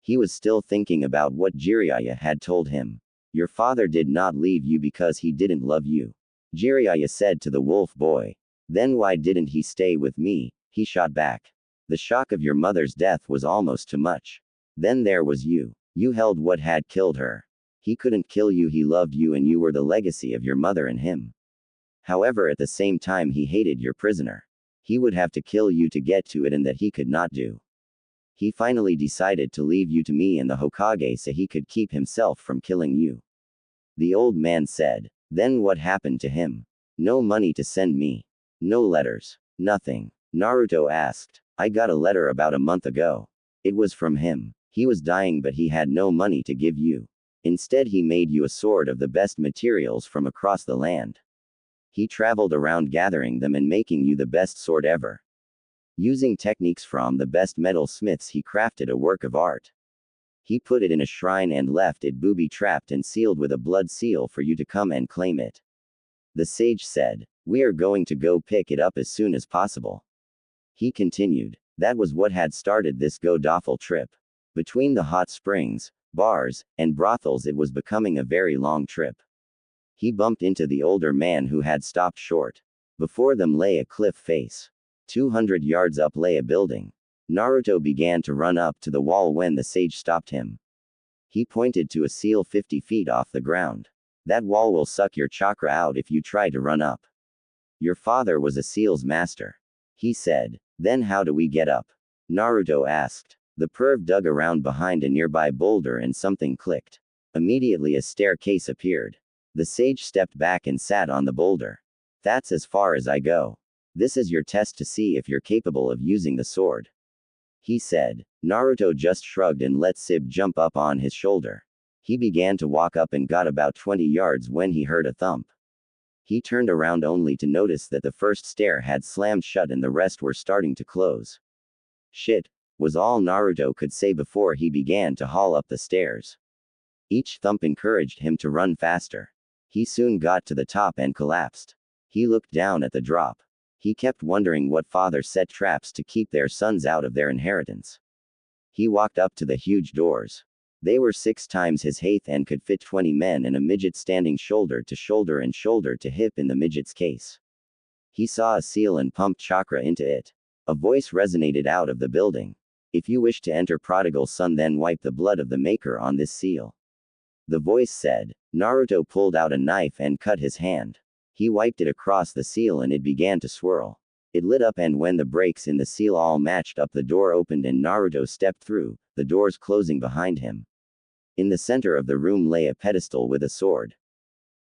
He was still thinking about what Jiraiya had told him. Your father did not leave you because he didn't love you, Jiraiya said to the wolf boy. Then why didn't he stay with me? He shot back. The shock of your mother's death was almost too much. Then there was you. You held what had killed her. He couldn't kill you. He loved you and you were the legacy of your mother and him. However, at the same time, he hated your prisoner. He would have to kill you to get to it, and that he could not do. He finally decided to leave you to me and the Hokage so he could keep himself from killing you. The old man said. Then what happened to him? No money to send me. No letters. Nothing. Naruto asked. I got a letter about a month ago. It was from him. He was dying but he had no money to give you. Instead he made you a sword of the best materials from across the land. He traveled around gathering them and making you the best sword ever. Using techniques from the best metal smiths, he crafted a work of art. He put it in a shrine and left it booby-trapped and sealed with a blood seal for you to come and claim it. The sage said. We are going to go pick it up as soon as possible. He continued. That was what had started this god-awful trip. Between the hot springs, bars, and brothels, it was becoming a very long trip. He bumped into the older man who had stopped short. Before them lay a cliff face. 200 yards up lay a building. Naruto began to run up to the wall when the sage stopped him. He pointed to a seal 50 feet off the ground. That wall will suck your chakra out if you try to run up. Your father was a seal's master, he said. Then how do we get up? Naruto asked. The perv dug around behind a nearby boulder and something clicked. Immediately a staircase appeared. The sage stepped back and sat on the boulder. That's as far as I go. This is your test to see if you're capable of using the sword, he said. Naruto just shrugged and let Sib jump up on his shoulder. He began to walk up and got about 20 yards when he heard a thump. He turned around only to notice that the first stair had slammed shut and the rest were starting to close. Shit, was all Naruto could say before he began to haul up the stairs. Each thump encouraged him to run faster. He soon got to the top and collapsed. He looked down at the drop. He kept wondering what father set traps to keep their sons out of their inheritance. He walked up to the huge doors. They were 6 times his height and could fit 20 men and a midget standing shoulder to shoulder and shoulder to hip in the midget's case. He saw a seal and pumped chakra into it. A voice resonated out of the building. If you wish to enter prodigal son, then wipe the blood of the maker on this seal. The voice said. Naruto pulled out a knife and cut his hand. He wiped it across the seal and it began to swirl. It lit up, and when the breaks in the seal all matched up, the door opened and Naruto stepped through, the doors closing behind him. In the center of the room lay a pedestal with a sword.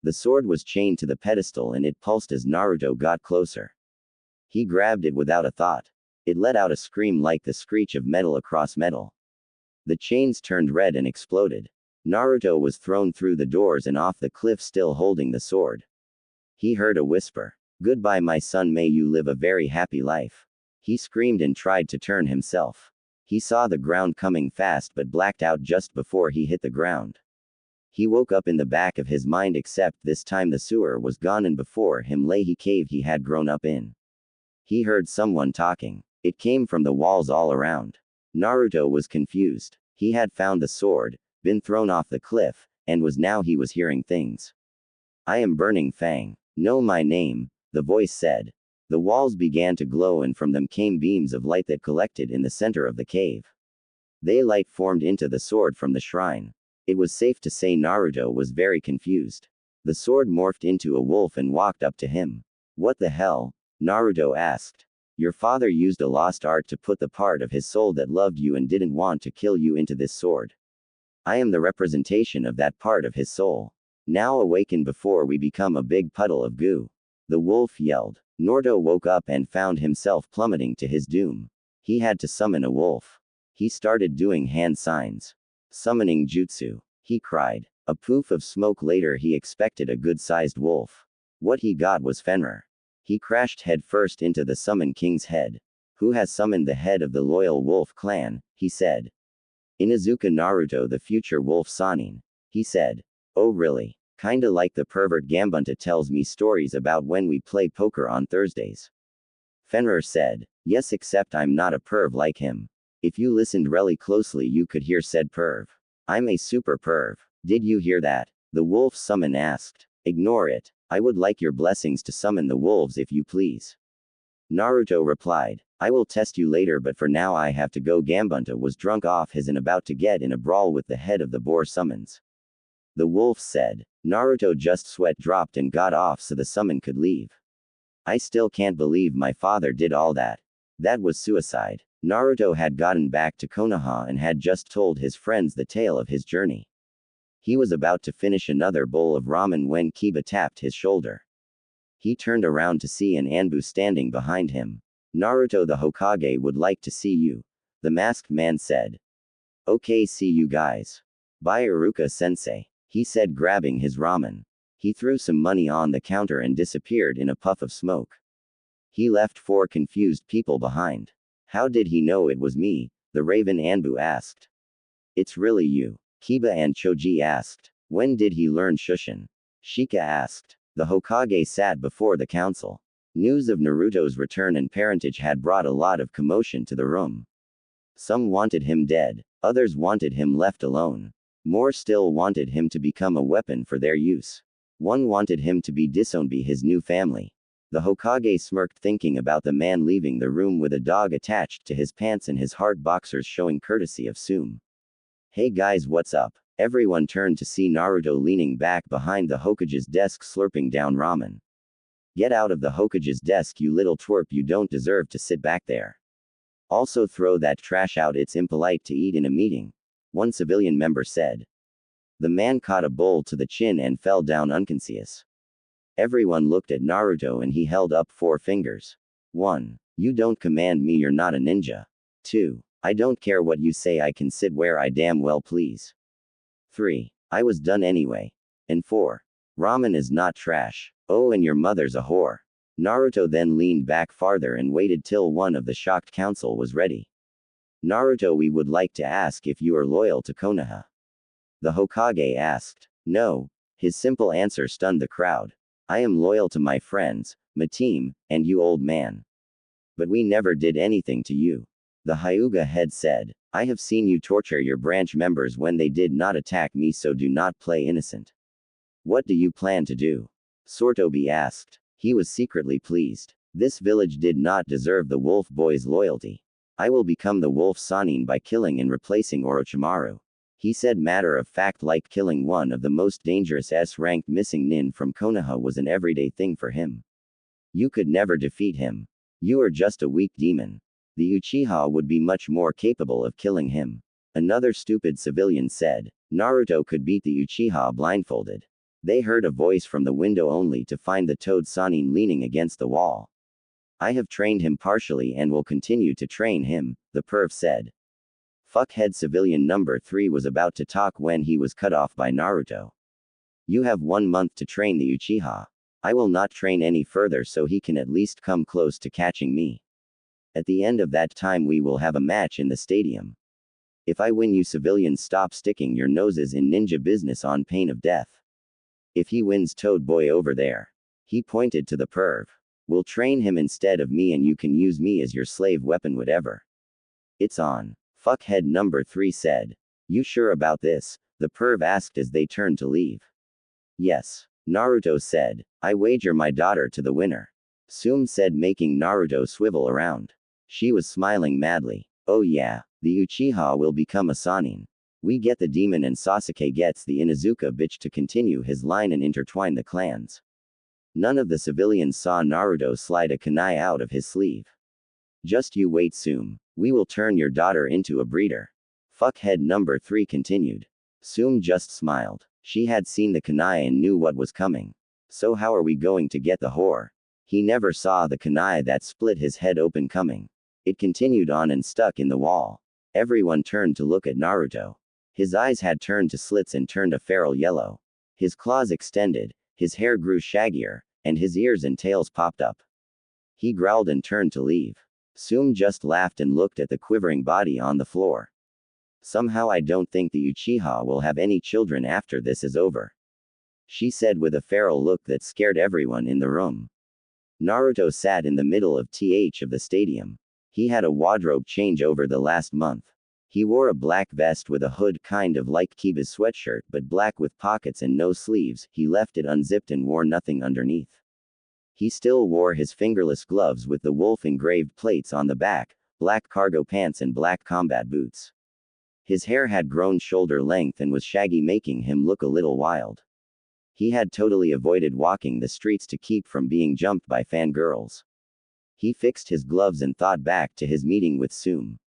The sword was chained to the pedestal and it pulsed as Naruto got closer. He grabbed it without a thought. It let out a scream like the screech of metal across metal. The chains turned red and exploded. Naruto was thrown through the doors and off the cliff, still holding the sword. He heard a whisper. Goodbye, my son, may you live a very happy life. He screamed and tried to turn himself. He saw the ground coming fast but blacked out just before he hit the ground. He woke up in the back of his mind, except this time the sewer was gone and before him lay the cave he had grown up in. He heard someone talking. It came from the walls all around. Naruto was confused. He had found the sword, been thrown off the cliff, and he was hearing things. I am Burning Fang. Know my name, the voice said. The walls began to glow and from them came beams of light that collected in the center of the cave. They light formed into the sword from the shrine. It was safe to say Naruto was very confused. The sword morphed into a wolf and walked up to him. What the hell? Naruto asked. Your father used a lost art to put the part of his soul that loved you and didn't want to kill you into this sword. I am the representation of that part of his soul. Now awaken before we become a big puddle of goo. The wolf yelled. Naruto woke up and found himself plummeting to his doom. He had to summon a wolf. He started doing hand signs. Summoning jutsu. He cried. A poof of smoke later, he expected a good-sized wolf. What he got was Fenrir. He crashed headfirst into the Summon King's head. Who has summoned the head of the loyal wolf clan? He said. Inuzuka Naruto, the future wolf Sanin. He said. Oh really? Kinda like the pervert Gambunta tells me stories about when we play poker on Thursdays. Fenrir said. Yes, except I'm not a perv like him. If you listened really closely you could hear said perv. I'm a super perv. Did you hear that? The wolf summon asked. Ignore it. I would like your blessings to summon the wolves if you please. Naruto replied. I will test you later, but for now I have to go. Gambunta was drunk off his and about to get in a brawl with the head of the boar summons. The wolf said. Naruto just sweat dropped and got off so the summon could leave. I still can't believe my father did all that. That was suicide. Naruto had gotten back to Konoha and had just told his friends the tale of his journey. He was about to finish another bowl of ramen when Kiba tapped his shoulder. He turned around to see an Anbu standing behind him. Naruto, the Hokage would like to see you, the masked man said. Okay, see you guys. Bye Iruka-sensei, he said, grabbing his ramen. He threw some money on the counter and disappeared in a puff of smoke. He left 4 confused people behind. How did he know it was me? The Raven Anbu asked. It's really you, Kiba and Choji asked. When did he learn Shushin? Shika asked. The Hokage sat before the council. News of Naruto's return and parentage had brought a lot of commotion to the room. Some wanted him dead, others wanted him left alone. More still wanted him to become a weapon for their use. One wanted him to be disowned by his new family. The Hokage smirked thinking about the man leaving the room with a dog attached to his pants and his heart boxers showing courtesy of Sum. Hey guys, what's up? Everyone turned to see Naruto leaning back behind the Hokage's desk slurping down ramen. Get out of the Hokage's desk, you little twerp, you don't deserve to sit back there. Also throw that trash out, it's impolite to eat in a meeting, one civilian member said. The man caught a bull to the chin and fell down unconscious. Everyone looked at Naruto and he held up 4 fingers. 1. You don't command me, you're not a ninja. 2. I don't care what you say, I can sit where I damn well please. 3. I was done anyway. And 4. Ramen is not trash. Oh, and your mother's a whore. Naruto then leaned back farther and waited till one of the shocked council was ready. Naruto, we would like to ask if you are loyal to Konoha. The Hokage asked. No. His simple answer stunned the crowd. I am loyal to my friends, my team, and you, old man. But we never did anything to you. The Hyuga head said. I have seen you torture your branch members when they did not attack me, so do not play innocent. What do you plan to do? Sortobi asked. He was secretly pleased. This village did not deserve the wolf boy's loyalty. I will become the wolf Sannin by killing and replacing Orochimaru. He said, matter of fact, like killing one of the most dangerous S-ranked missing nin from Konoha was an everyday thing for him. You could never defeat him. You are just a weak demon. The Uchiha would be much more capable of killing him. Another stupid civilian said. Naruto could beat the Uchiha blindfolded. They heard a voice from the window only to find the toad Sannin leaning against the wall. I have trained him partially and will continue to train him, the perv said. Fuckhead civilian number 3 was about to talk when he was cut off by Naruto. You have 1 month to train the Uchiha. I will not train any further so he can at least come close to catching me. At the end of that time we will have a match in the stadium. If I win, you civilians stop sticking your noses in ninja business on pain of death. If he wins, Toad Boy over there. He pointed to the perv. We'll train him instead of me and you can use me as your slave weapon, whatever. It's on. Fuckhead number 3 said. You sure about this? The perv asked as they turned to leave. Yes. Naruto said. I wager my daughter to the winner. Sume said, making Naruto swivel around. She was smiling madly. Oh yeah, the Uchiha will become a Sannin. We get the demon and Sasuke gets the Inuzuka bitch to continue his line and intertwine the clans. None of the civilians saw Naruto slide a kunai out of his sleeve. Just you wait, Sume. We will turn your daughter into a breeder. Fuckhead number 3 continued. Sume just smiled. She had seen the kunai and knew what was coming. So how are we going to get the whore? He never saw the kunai that split his head open coming. It continued on and stuck in the wall. Everyone turned to look at Naruto. His eyes had turned to slits and turned a feral yellow. His claws extended, his hair grew shaggier, and his ears and tails popped up. He growled and turned to leave. Sume just laughed and looked at the quivering body on the floor. Somehow I don't think the Uchiha will have any children after this is over. She said with a feral look that scared everyone in the room. Naruto sat in the middle of the stadium. He had a wardrobe change over the last month. He wore a black vest with a hood, kind of like Kiba's sweatshirt, but black with pockets and no sleeves. He left it unzipped and wore nothing underneath. He still wore his fingerless gloves with the wolf engraved plates on the back, black cargo pants and black combat boots. His hair had grown shoulder length and was shaggy, making him look a little wild. He had totally avoided walking the streets to keep from being jumped by fangirls. He fixed his gloves and thought back to his meeting with Sume.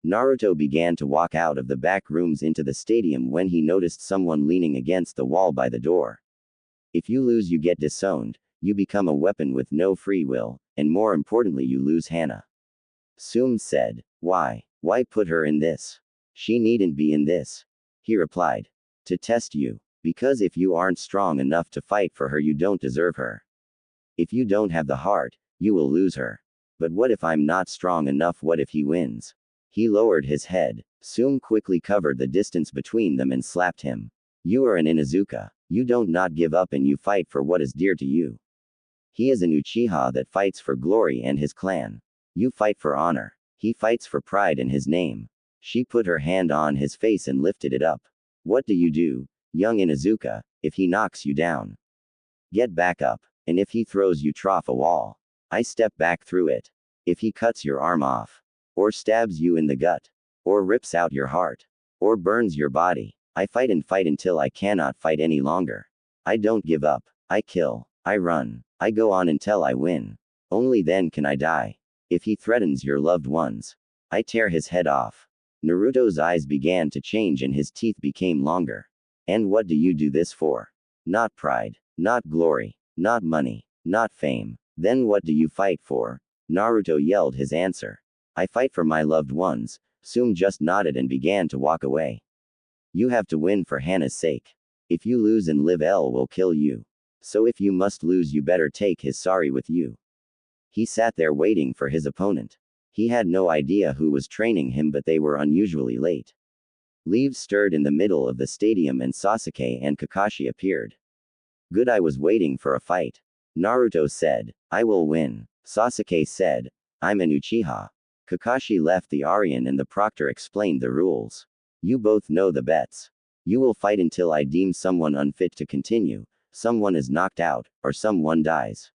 Naruto began to walk out of the back rooms into the stadium when he noticed someone leaning against the wall by the door. If you lose, you get disowned, you become a weapon with no free will, and more importantly, you lose Hana. Sume said. Why? Why put her in this? She needn't be in this. He replied. To test you. Because if you aren't strong enough to fight for her, you don't deserve her. If you don't have the heart, you will lose her. But what if I'm not strong enough? What if he wins? He lowered his head. Sume quickly covered the distance between them and slapped him. You are an Inuzuka. You don't not give up and you fight for what is dear to you. He is an Uchiha that fights for glory and his clan. You fight for honor. He fights for pride in his name. She put her hand on his face and lifted it up. What do you do, young Inuzuka, if he knocks you down? Get back up. And if he throws you off a wall, I step back through it. If he cuts your arm off, or stabs you in the gut, or rips out your heart, or burns your body, I fight and fight until I cannot fight any longer. I don't give up. I kill. I run. I go on until I win. Only then can I die. If he threatens your loved ones, I tear his head off. Naruto's eyes began to change and his teeth became longer. And what do you do this for? Not pride, not glory, not money, not fame. Then what do you fight for? Naruto yelled his answer. I fight for my loved ones. Sume just nodded and began to walk away. You have to win for Hana's sake. If you lose and live, L will kill you. So if you must lose, you better take his sorry with you. He sat there waiting for his opponent. He had no idea who was training him, but they were unusually late. Leaves stirred in the middle of the stadium and Sasuke and Kakashi appeared. Good, I was waiting for a fight. Naruto said, I will win. Sasuke said, I'm an Uchiha. Kakashi left the Aryan and the proctor explained the rules. You both know the bets. You will fight until I deem someone unfit to continue, someone is knocked out, or someone dies.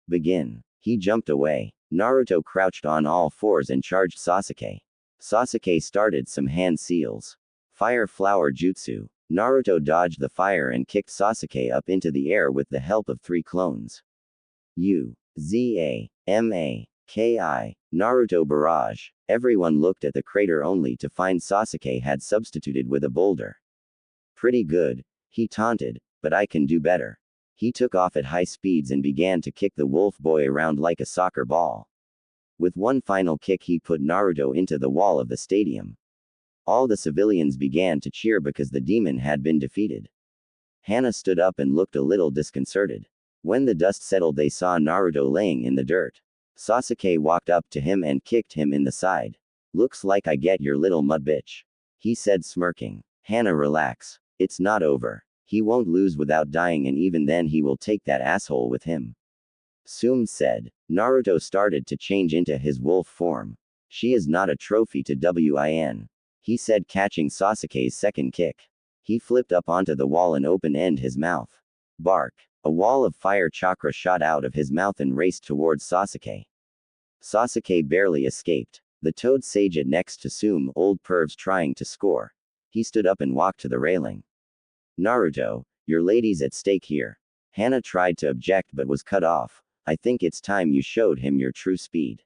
Begin. He jumped away. Naruto crouched on all fours and charged Sasuke. Sasuke started some hand seals. Fire flower jutsu. Naruto dodged the fire and kicked Sasuke up into the air with the help of 3 clones. U-Z-A-M-A-K-I. Naruto barrage. Everyone looked at the crater only to find Sasuke had substituted with a boulder. Pretty good, he taunted, but I can do better. He took off at high speeds and began to kick the wolf boy around like a soccer ball. With one final kick he put Naruto into the wall of the stadium. All the civilians began to cheer because the demon had been defeated. Hana stood up and looked a little disconcerted. When the dust settled they saw Naruto laying in the dirt. Sasuke walked up to him and kicked him in the side. Looks like I get your little mud bitch. He said smirking. Hana, relax. It's not over. He won't lose without dying, and even then he will take that asshole with him. Sume said. Naruto started to change into his wolf form. She is not a trophy to win. He said, catching Sasuke's second kick. He flipped up onto the wall and opened his mouth. Bark. A wall of fire chakra shot out of his mouth and raced towards Sasuke. Sasuke barely escaped. The toad sage at next to Sume, old pervs trying to score. He stood up and walked to the railing. Naruto, your lady's at stake here. Hana tried to object but was cut off. I think it's time you showed him your true speed.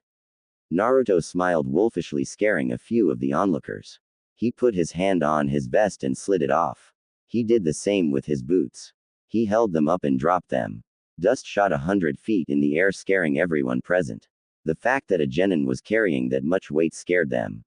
Naruto smiled wolfishly, scaring a few of the onlookers. He put his hand on his vest and slid it off. He did the same with his boots. He held them up and dropped them. Dust shot 100 feet in the air, scaring everyone present. The fact that a genin was carrying that much weight scared them.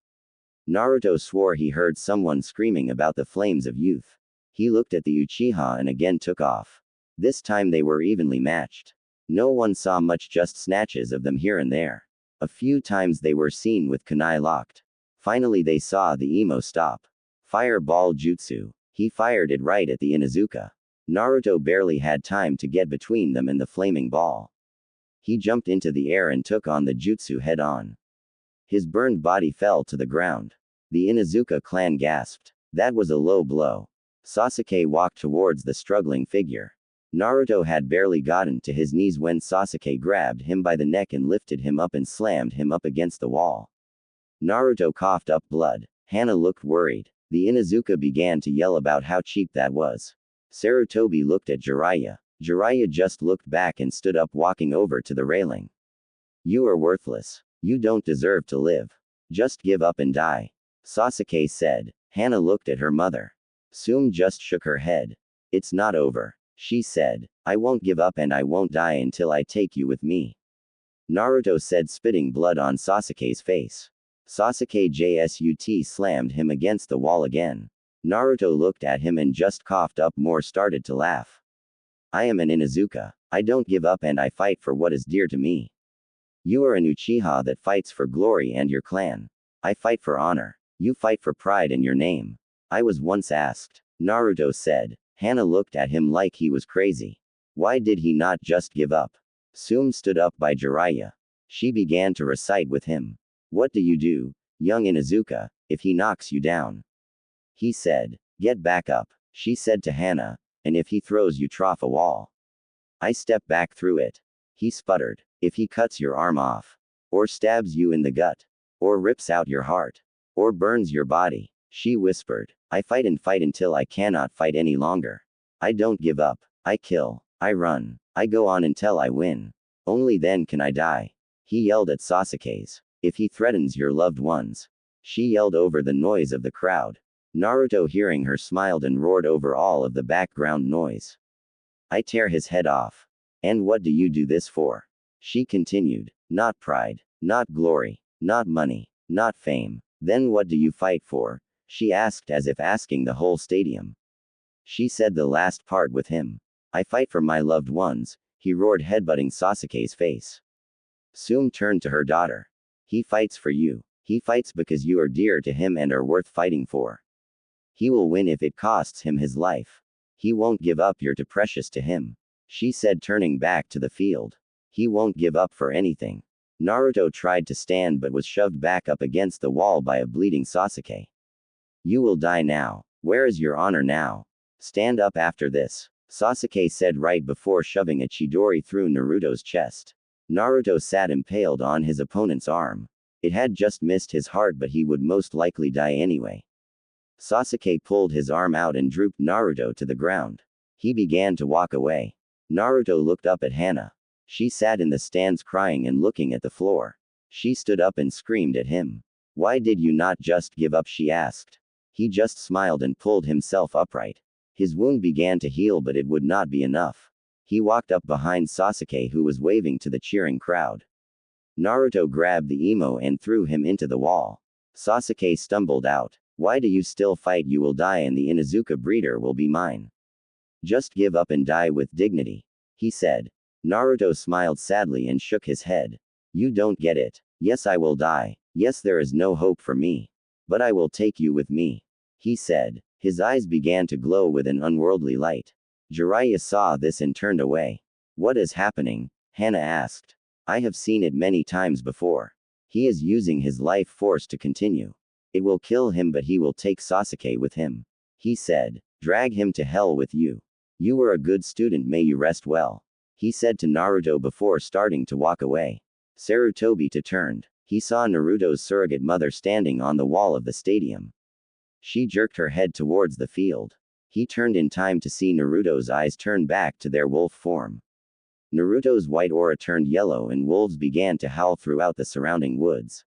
Naruto swore he heard someone screaming about the flames of youth. He looked at the Uchiha and again took off. This time they were evenly matched. No one saw much, just snatches of them here and there. A few times they were seen with kunai locked. Finally they saw the emo stop. Fireball jutsu. He fired it right at the Inuzuka. Naruto barely had time to get between them and the flaming ball. He jumped into the air and took on the jutsu head on. His burned body fell to the ground. The Inuzuka clan gasped. That was a low blow. Sasuke walked towards the struggling figure. Naruto had barely gotten to his knees when Sasuke grabbed him by the neck and lifted him up and slammed him up against the wall. Naruto coughed up blood. Hana looked worried. The Inuzuka began to yell about how cheap that was. Sarutobi looked at Jiraiya. Jiraiya just looked back and stood up, walking over to the railing. You are worthless. You don't deserve to live. Just give up and die. Sasuke said. Hana looked at her mother. Sume just shook her head. It's not over. She said. I won't give up and I won't die until I take you with me. Naruto said, spitting blood on Sasuke's face. Sasuke just slammed him against the wall again. Naruto looked at him and just coughed up more, started to laugh. I am an Inuzuka. I don't give up and I fight for what is dear to me. You are an Uchiha that fights for glory and your clan. I fight for honor. You fight for pride and your name. I was once asked. Naruto said. Hana looked at him like he was crazy. Why did he not just give up? Sume stood up by Jiraiya. She began to recite with him. What do you do, young Inuzuka, if he knocks you down? He said. Get back up, she said to Hana, and if he throws you trough a wall. I step back through it. He sputtered. If he cuts your arm off, or stabs you in the gut, or rips out your heart, or burns your body, she whispered. I fight and fight until I cannot fight any longer. I don't give up. I kill. I run. I go on until I win. Only then can I die. He yelled at Sasuke's. If he threatens your loved ones. She yelled over the noise of the crowd. Naruto, hearing her, smiled and roared over all of the background noise. I tear his head off. And what do you do this for? She continued. Not pride, not glory, not money, not fame. Then what do you fight for? She asked, as if asking the whole stadium. She said the last part with him. I fight for my loved ones, he roared, headbutting Sasuke's face. Sume turned to her daughter. He fights for you. He fights because you are dear to him and are worth fighting for. He will win if it costs him his life. He won't give up, you're too precious to him. She said, turning back to the field. He won't give up for anything. Naruto tried to stand but was shoved back up against the wall by a bleeding Sasuke. You will die now. Where is your honor now? Stand up after this, Sasuke said right before shoving a Chidori through Naruto's chest. Naruto sat impaled on his opponent's arm. It had just missed his heart, but he would most likely die anyway. Sasuke pulled his arm out and drooped Naruto to the ground. He began to walk away. Naruto looked up at Hana. She sat in the stands crying and looking at the floor. She stood up and screamed at him. Why did you not just give up? She asked. He just smiled and pulled himself upright. His wound began to heal, but it would not be enough. He walked up behind Sasuke, who was waving to the cheering crowd. Naruto grabbed the emo and threw him into the wall. Sasuke stumbled out. Why do you still fight? You will die and the Inuzuka breeder will be mine. Just give up and die with dignity, he said. Naruto smiled sadly and shook his head. You don't get it. Yes, I will die. Yes, there is no hope for me. But I will take you with me, he said. His eyes began to glow with an unworldly light. Jiraiya saw this and turned away. What is happening? Hana asked. I have seen it many times before. He is using his life force to continue. It will kill him, but he will take Sasuke with him, he said. Drag him to hell with you. You were a good student, may you rest well, he said to Naruto before starting to walk away. Sarutobita turned. He saw Naruto's surrogate mother standing on the wall of the stadium. She jerked her head towards the field. He turned in time to see Naruto's eyes turn back to their wolf form. Naruto's white aura turned yellow and wolves began to howl throughout the surrounding woods.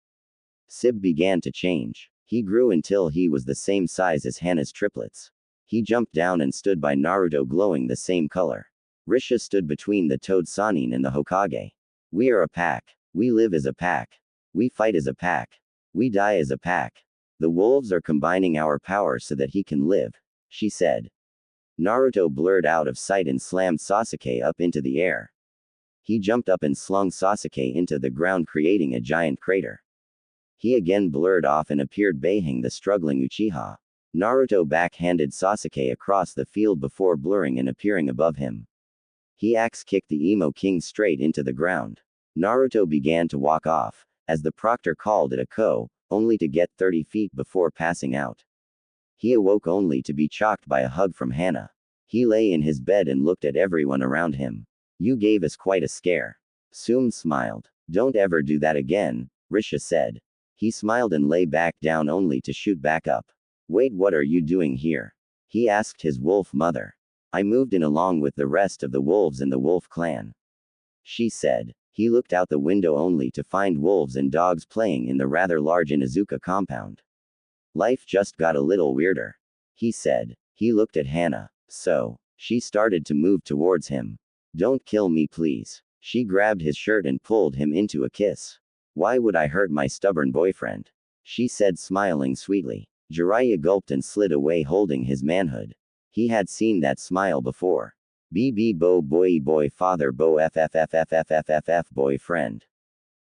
Sib began to change. He grew until he was the same size as Hana's triplets. He jumped down and stood by Naruto, glowing the same color. Risha stood between the Toad Sannin and the Hokage. We are a pack. We live as a pack. We fight as a pack. We die as a pack. The wolves are combining our power so that he can live, she said. Naruto blurred out of sight and slammed Sasuke up into the air. He jumped up and slung Sasuke into the ground, creating a giant crater. He again blurred off and appeared baying the struggling Uchiha. Naruto backhanded Sasuke across the field before blurring and appearing above him. He axe-kicked the Emo King straight into the ground. Naruto began to walk off, as the proctor called it a ko, only to get 30 feet before passing out. He awoke only to be shocked by a hug from Hana. He lay in his bed and looked at everyone around him. You gave us quite a scare. Sume smiled. Don't ever do that again, Risha said. He smiled and lay back down only to shoot back up. Wait, what are you doing here? He asked his wolf mother. I moved in along with the rest of the wolves in the wolf clan, she said. He looked out the window only to find wolves and dogs playing in the rather large Inuzuka compound. Life just got a little weirder, he said. He looked at Hana. So, she started to move towards him. Don't kill me, please. She grabbed his shirt and pulled him into a kiss. Why would I hurt my stubborn boyfriend? She said, smiling sweetly. Jiraiya gulped and slid away, holding his manhood. He had seen that smile before. BB bo boy father bo ffffffff boyfriend,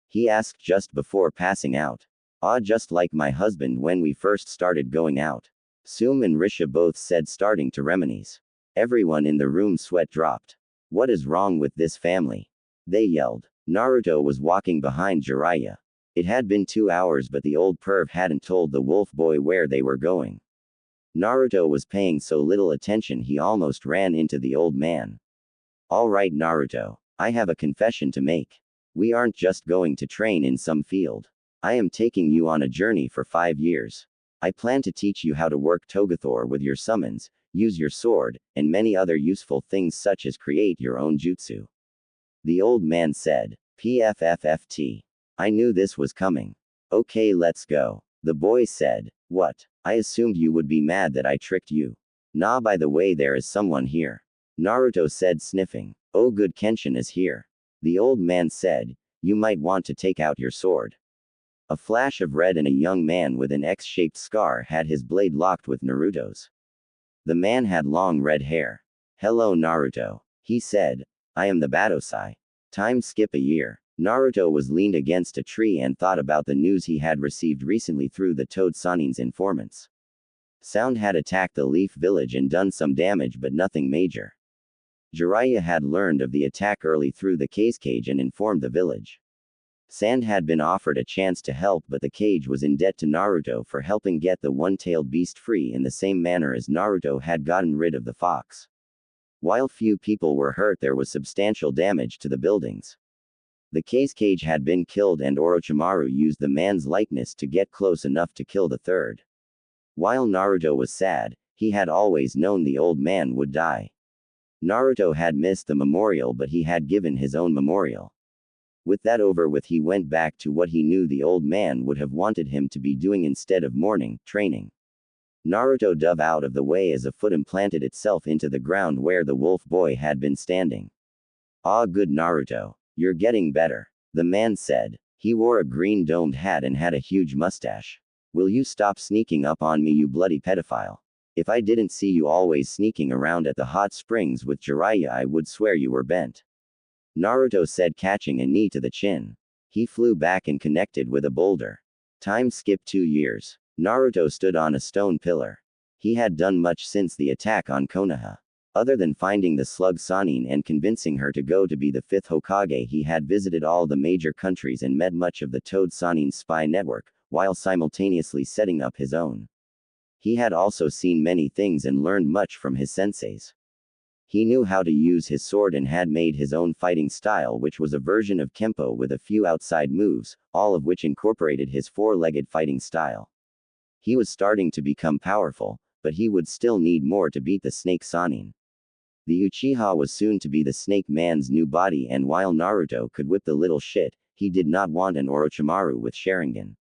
he asked just before passing out. Ah, just like my husband when we first started going out, Sume and Risha both said, starting to reminisce. Everyone in the room sweat dropped. What is wrong with this family? They yelled. Naruto was walking behind Jiraiya. It had been 2 hours, but the old perv hadn't told the wolf boy where they were going. Naruto was paying so little attention he almost ran into the old man. All right, Naruto, I have a confession to make. We aren't just going to train in some field. I am taking you on a journey for 5 years. I plan to teach you how to work Togathor with your summons, use your sword, and many other useful things such as create your own jutsu. The old man said. PFFFT. I knew this was coming. Okay, let's go. The boy said. What? I assumed you would be mad that I tricked you. Nah, by the way, there is someone here. Naruto said, sniffing. Oh good, Kenshin is here. The old man said, you might want to take out your sword. A flash of red and a young man with an X-shaped scar had his blade locked with Naruto's. The man had long red hair. Hello Naruto, he said. I am the Batosai. Time skip a year. Naruto was leaned against a tree and thought about the news he had received recently through the Toad Sanin's informants. Sound had attacked the Leaf Village and done some damage but nothing major. Jiraiya had learned of the attack early through the cage and informed the village. Sand had been offered a chance to help, but the cage was in debt to Naruto for helping get the one-tailed beast free in the same manner as Naruto had gotten rid of the fox. While few people were hurt, there was substantial damage to the buildings. The cage had been killed and Orochimaru used the man's likeness to get close enough to kill the third. While Naruto was sad, he had always known the old man would die. Naruto had missed the memorial, but he had given his own memorial. With that over with, he went back to what he knew the old man would have wanted him to be doing instead of mourning, training. Naruto dove out of the way as a foot implanted itself into the ground where the wolf boy had been standing. Ah, good Naruto. You're getting better, the man said. He wore a green domed hat and had a huge mustache. Will you stop sneaking up on me, you bloody pedophile? If I didn't see you always sneaking around at the hot springs with Jiraiya, I would swear you were bent. Naruto said, catching a knee to the chin. He flew back and connected with a boulder. Time skipped 2 years. Naruto stood on a stone pillar. He had done much since the attack on Konoha. Other than finding the slug Sannin and convincing her to go to be the 5th Hokage, he had visited all the major countries and met much of the Toad Sannin's spy network, while simultaneously setting up his own. He had also seen many things and learned much from his senseis. He knew how to use his sword and had made his own fighting style, which was a version of Kempo with a few outside moves, all of which incorporated his four-legged fighting style. He was starting to become powerful, but he would still need more to beat the Snake Sannin. The Uchiha was soon to be the Snake Man's new body, and while Naruto could whip the little shit, he did not want an Orochimaru with Sharingan.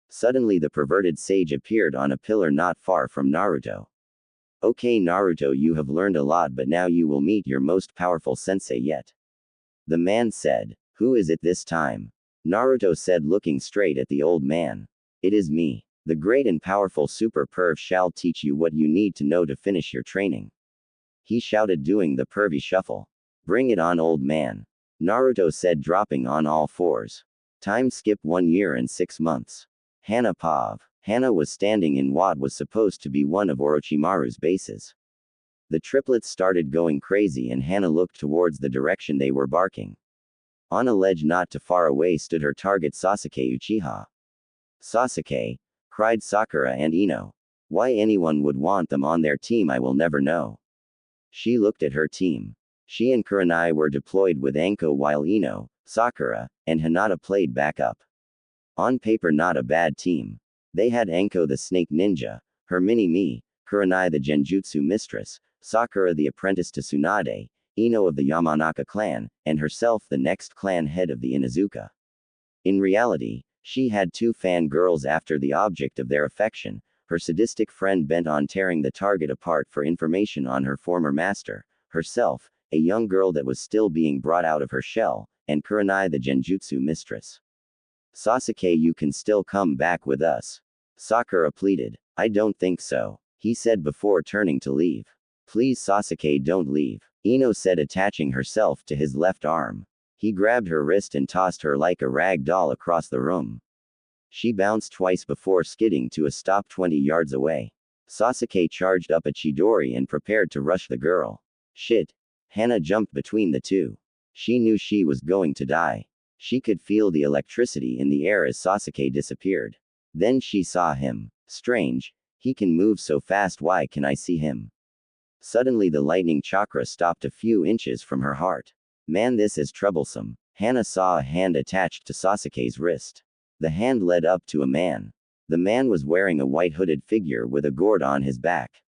Suddenly the perverted sage appeared on a pillar not far from Naruto. Okay Naruto, you have learned a lot, but now you will meet your most powerful sensei yet. The man said. Who is it this time? Naruto said, looking straight at the old man. It is me. The great and powerful Super Perv shall teach you what you need to know to finish your training. He shouted, doing the pervy shuffle. Bring it on, old man. Naruto said, dropping on all fours. Time skip 1 year and 6 months. Hana Pav. Hana was standing in what was supposed to be one of Orochimaru's bases. The triplets started going crazy and Hana looked towards the direction they were barking. On a ledge not too far away stood her target, Sasuke Uchiha. Sasuke, cried Sakura and Ino. Why anyone would want them on their team I will never know. She looked at her team. She and Kurenai were deployed with Anko while Ino, Sakura, and Hinata played backup. On paper not a bad team. They had Anko the snake ninja, her mini-me, Kurenai the genjutsu mistress, Sakura the apprentice to Tsunade, Ino of the Yamanaka clan, and herself the next clan head of the Inuzuka. In reality, she had 2 fangirls after the object of their affection, her sadistic friend bent on tearing the target apart for information on her former master, herself, a young girl that was still being brought out of her shell, and Kurenai the genjutsu mistress. Sasuke, you can still come back with us. Sakura pleaded. I don't think so, he said before turning to leave. Please Sasuke, don't leave, Ino said, attaching herself to his left arm. He grabbed her wrist and tossed her like a rag doll across the room. She bounced twice before skidding to a stop 20 yards away. Sasuke charged up a Chidori and prepared to rush the girl. Shit. Hana jumped between the two. She knew she was going to die. She could feel the electricity in the air as Sasuke disappeared. Then she saw him. Strange. He can move so fast, why can I see him? Suddenly the lightning chakra stopped a few inches from her heart. Man, this is troublesome. Hana saw a hand attached to Sasuke's wrist. The hand led up to a man. The man was wearing a white hooded figure with a gourd on his back.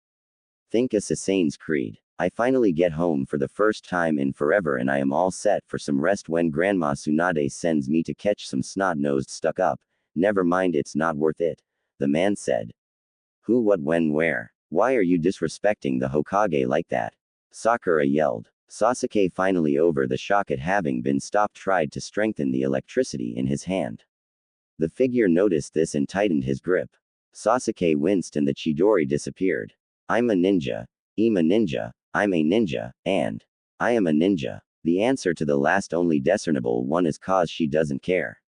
Think Assassin's Creed. I finally get home for the first time in forever and I am all set for some rest when Grandma Tsunade sends me to catch some snot-nosed stuck-up. Never mind, it's not worth it, the man said. Who, what, when, where? Why are you disrespecting the Hokage like that? Sakura yelled. Sasuke, finally over the shock at having been stopped, tried to strengthen the electricity in his hand. The figure noticed this and tightened his grip. Sasuke winced and the Chidori disappeared. I'm a ninja. I'm a ninja. I'm a ninja. And I am a ninja. The answer to the last only discernible one is cause she doesn't care.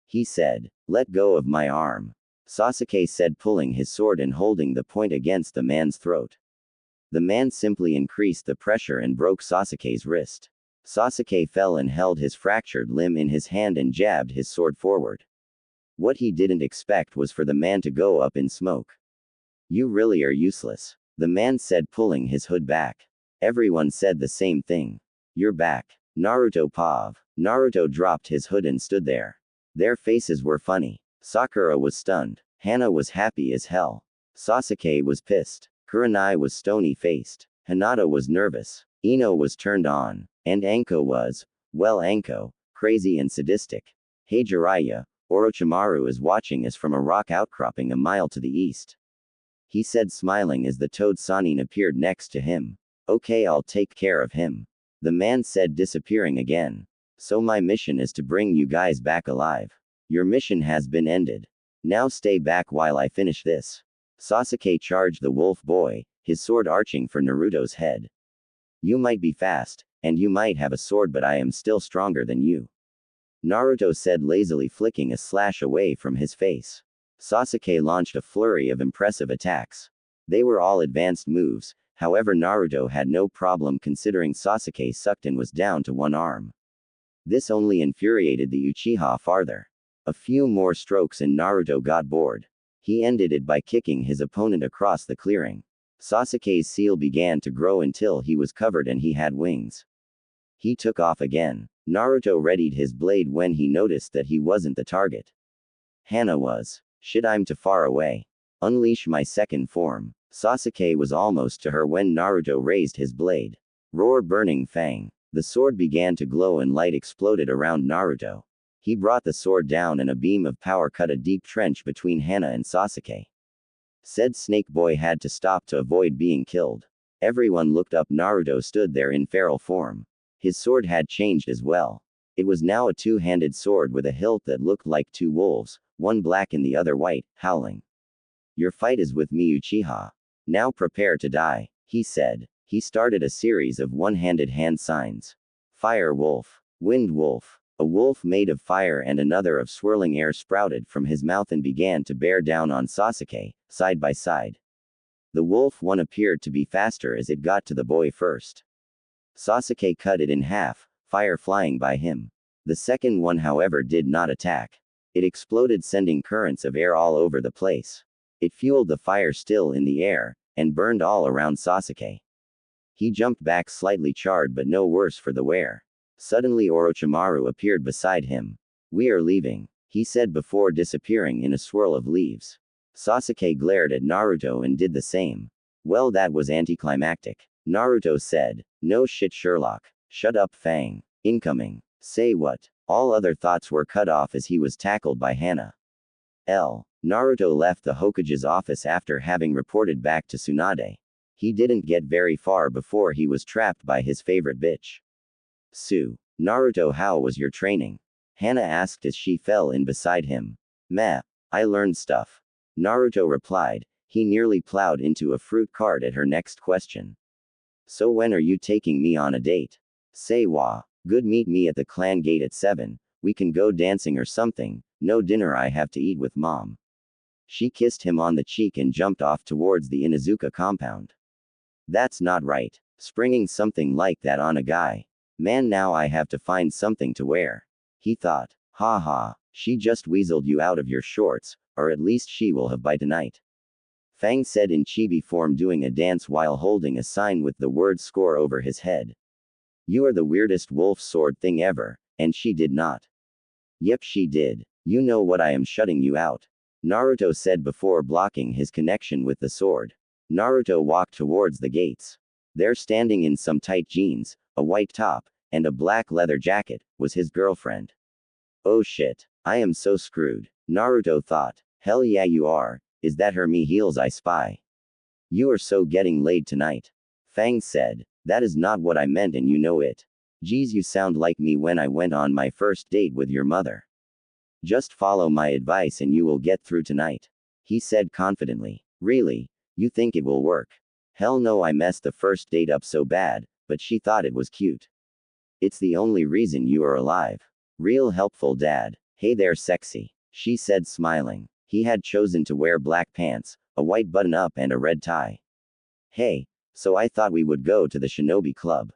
He said. Let go of my arm. Sasuke said, pulling his sword and holding the point against the man's throat. The man simply increased the pressure and broke Sasuke's wrist. Sasuke fell and held his fractured limb in his hand and jabbed his sword forward. What he didn't expect was for the man to go up in smoke. You really are useless, the man said, pulling his hood back. Everyone said the same thing. You're back. Naruto Pav. Naruto dropped his hood and stood there. Their faces were funny. Sakura was stunned. Hana was happy as hell. Sasuke was pissed. Kurenai was stony-faced. Hinata was nervous. Ino was turned on. And Anko was, well, Anko, crazy and sadistic. Hey Jiraiya, Orochimaru is watching us from a rock outcropping a mile to the east. He said, smiling as the toad Sanin appeared next to him. Okay, I'll take care of him. The man said, disappearing again. So my mission is to bring you guys back alive. Your mission has been ended. Now stay back while I finish this. Sasuke charged the wolf boy, his sword arching for Naruto's head. You might be fast, and you might have a sword, but I am still stronger than you. Naruto said, lazily flicking a slash away from his face. Sasuke launched a flurry of impressive attacks. They were all advanced moves, however Naruto had no problem considering Sasuke sucked and was down to one arm. This only infuriated the Uchiha farther. A few more strokes and Naruto got bored. He ended it by kicking his opponent across the clearing. Sasuke's seal began to grow until he was covered and he had wings. He took off again. Naruto readied his blade when he noticed that he wasn't the target. Hana was. Shit, I'm too far away. Unleash my second form. Sasuke was almost to her when Naruto raised his blade. Roar, burning fang. The sword began to glow and light exploded around Naruto. He brought the sword down and a beam of power cut a deep trench between Hana and Sasuke. Said Snake Boy had to stop to avoid being killed. Everyone looked up. Naruto stood there in feral form. His sword had changed as well. It was now a two-handed sword with a hilt that looked like two wolves, one black and the other white, howling. Your fight is with me, Uchiha. Now prepare to die, he said. He started a series of one-handed hand signs. Fire wolf. Wind wolf. A wolf made of fire and another of swirling air sprouted from his mouth and began to bear down on Sasuke, side by side. The wolf one appeared to be faster as it got to the boy first. Sasuke cut it in half, fire flying by him. The second one, however, did not attack. It exploded, sending currents of air all over the place. It fueled the fire still in the air, and burned all around Sasuke. He jumped back, slightly charred but no worse for the wear. Suddenly Orochimaru appeared beside him. We are leaving, he said before disappearing in a swirl of leaves. Sasuke glared at Naruto and did the same. Well, that was anticlimactic. Naruto said, no shit, Sherlock. Shut up, Fang. Incoming. Say what? All other thoughts were cut off as he was tackled by Hana. Naruto left the Hokage's office after having reported back to Tsunade. He didn't get very far before he was trapped by his favorite bitch. Naruto, how was your training? Hana asked as she fell in beside him. Meh. I learned stuff. Naruto replied. He nearly plowed into a fruit cart at her next question. So when are you taking me on a date? Say wah. Good, meet me at the clan gate at 7, we can go dancing or something, no dinner, I have to eat with mom. She kissed him on the cheek and jumped off towards the Inuzuka compound. That's not right. Springing something like that on a guy. Man, now I have to find something to wear. He thought. Ha ha, she just weaseled you out of your shorts, or at least she will have by tonight. Fang said in chibi form, doing a dance while holding a sign with the word score over his head. You are the weirdest wolf sword thing ever, and she did not. Yep, she did. You know what, I am shutting you out. Naruto said before blocking his connection with the sword. Naruto walked towards the gates. There, standing in some tight jeans, a white top, and a black leather jacket, was his girlfriend. Oh shit. I am so screwed. Naruto thought. Hell yeah, you are. Is that her me heels I spy? You are so getting laid tonight. Fang said. That is not what I meant and you know it. Geez, you sound like me when I went on my first date with your mother. Just follow my advice and you will get through tonight. He said confidently. Really? You think it will work? Hell no, I messed the first date up so bad, but she thought it was cute. It's the only reason you are alive. Real helpful dad. Hey there sexy. She said smiling. He had chosen to wear black pants, a white button-up and a red tie. Hey, so I thought we would go to the Shinobi Club.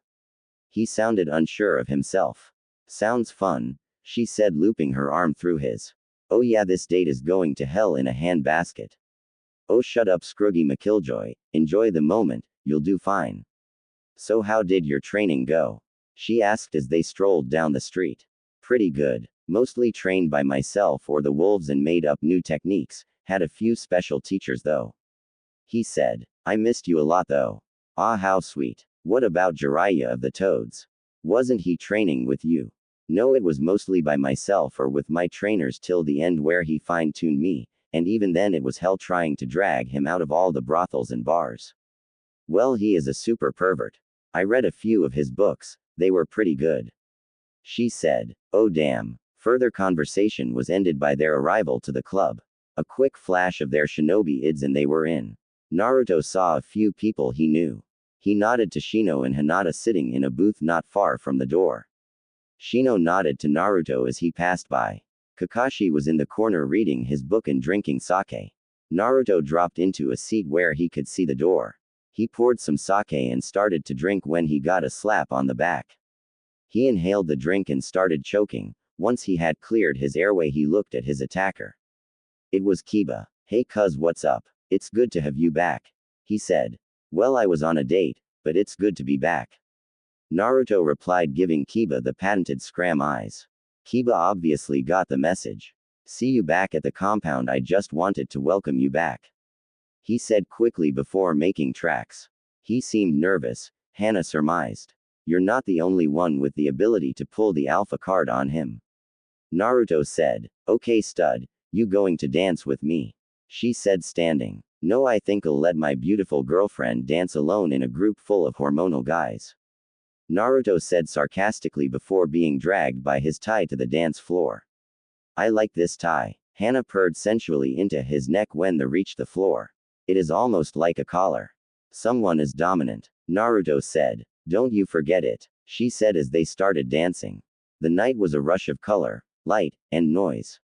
He sounded unsure of himself. Sounds fun, she said looping her arm through his. Oh yeah, this date is going to hell in a handbasket. Oh shut up Scroogy McKilljoy, enjoy the moment, you'll do fine. So how did your training go? She asked as they strolled down the street. Pretty good. Mostly trained by myself or the wolves and made up new techniques, had a few special teachers though. He said. I missed you a lot though. Ah how sweet. What about Jiraiya of the Toads? Wasn't he training with you? No, it was mostly by myself or with my trainers till the end where he fine-tuned me, and even then it was hell trying to drag him out of all the brothels and bars. Well, he is a super pervert. I read a few of his books, they were pretty good. She said. Oh damn. Further conversation was ended by their arrival to the club. A quick flash of their shinobi ids and they were in. Naruto saw a few people he knew. He nodded to Shino and Hinata sitting in a booth not far from the door. Shino nodded to Naruto as he passed by. Kakashi was in the corner reading his book and drinking sake. Naruto dropped into a seat where he could see the door. He poured some sake and started to drink when he got a slap on the back. He inhaled the drink and started choking. Once he had cleared his airway, he looked at his attacker. It was Kiba. Hey cuz, what's up? It's good to have you back. He said. Well, I was on a date, but it's good to be back. Naruto replied, giving Kiba the patented scram eyes. Kiba obviously got the message. See you back at the compound, I just wanted to welcome you back. He said quickly before making tracks. He seemed nervous, Hana surmised. You're not the only one with the ability to pull the alpha card on him. Naruto said. Okay stud, you going to dance with me? She said standing. No, I think I'll let my beautiful girlfriend dance alone in a group full of hormonal guys. Naruto said sarcastically before being dragged by his tie to the dance floor. I like this tie. Hana purred sensually into his neck when they reached the floor. It is almost like a collar. Someone is dominant. Naruto said. Don't you forget it, she said as they started dancing. The night was a rush of color, light, and noise.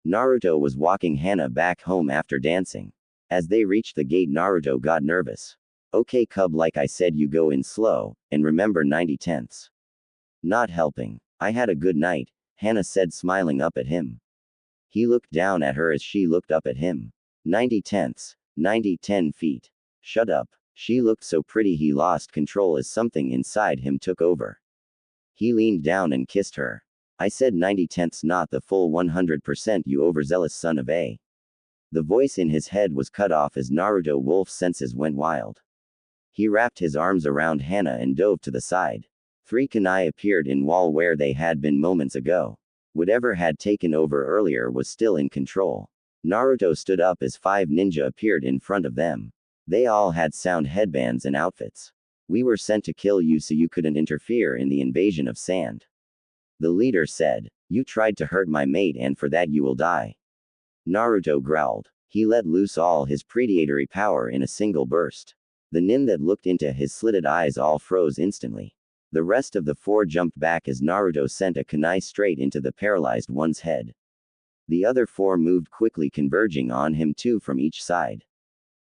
Naruto was walking Hana back home after dancing. As they reached the gate, Naruto got nervous. Okay cub, like I said, you go in slow, and remember 90/10ths. Not helping. I had a good night, Hana said smiling up at him. He looked down at her as she looked up at him. 90/10ths, 90/10 feet. Shut up. She looked so pretty he lost control as something inside him took over. He leaned down and kissed her. I said 90/10ths, not the full 100%, you overzealous son of a. The voice in his head was cut off as Naruto Wolf's senses went wild. He wrapped his arms around Hana and dove to the side. 3 kunai appeared in wall where they had been moments ago. Whatever had taken over earlier was still in control. Naruto stood up as 5 ninja appeared in front of them. They all had sound headbands and outfits. We were sent to kill you so you couldn't interfere in the invasion of sand. The leader said. You tried to hurt my mate and for that you will die. Naruto growled. He let loose all his predatory power in a single burst. The nin that looked into his slitted eyes all froze instantly. The rest of the 4 jumped back as Naruto sent a kunai straight into the paralyzed one's head. The other 4 moved quickly, converging on him, 2 from each side.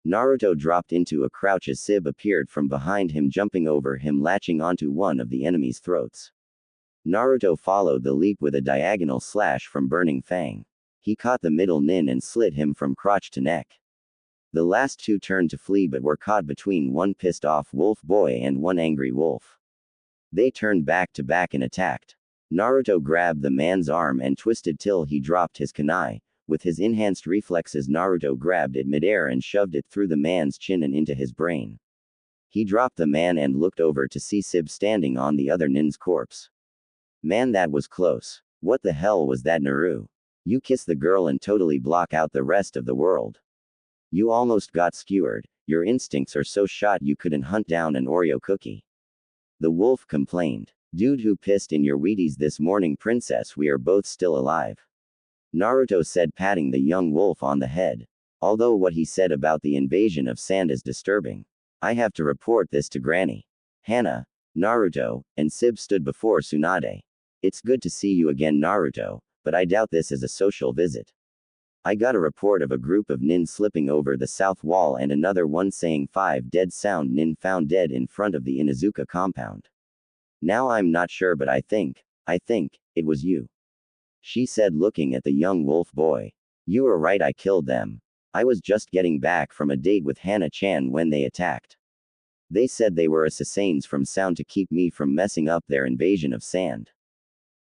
Naruto dropped into a crouch as Sib appeared from behind him, jumping over him, latching onto one of the enemy's throats. Naruto followed the leap with a diagonal slash from Burning Fang. He caught the middle nin and slit him from crotch to neck. The last 2 turned to flee but were caught between one pissed off wolf boy and one angry wolf. They turned back to back and attacked. Naruto grabbed the man's arm and twisted till he dropped his kunai. With his enhanced reflexes, Naruto grabbed it midair and shoved it through the man's chin and into his brain. He dropped the man and looked over to see Sib standing on the other nin's corpse. Man, that was close. What the hell was that, Naru? You kiss the girl and totally block out the rest of the world. You almost got skewered. Your instincts are so shot you couldn't hunt down an Oreo cookie. The wolf complained. Dude, who pissed in your Wheaties this morning, princess? We are both still alive. Naruto said, patting the young wolf on the head. Although what he said about the invasion of sand is disturbing. I have to report this to Granny. Hana, Naruto, and Sib stood before Tsunade. It's good to see you again, Naruto, but I doubt this is a social visit. I got a report of a group of nin slipping over the south wall and another one saying 5 dead sound nin found dead in front of the Inuzuka compound. Now I'm not sure, but I think it was you. She said, looking at the young wolf boy. You were right, I killed them. I was just getting back from a date with Hana-chan when they attacked. They said they were assassins from sound to keep me from messing up their invasion of sand.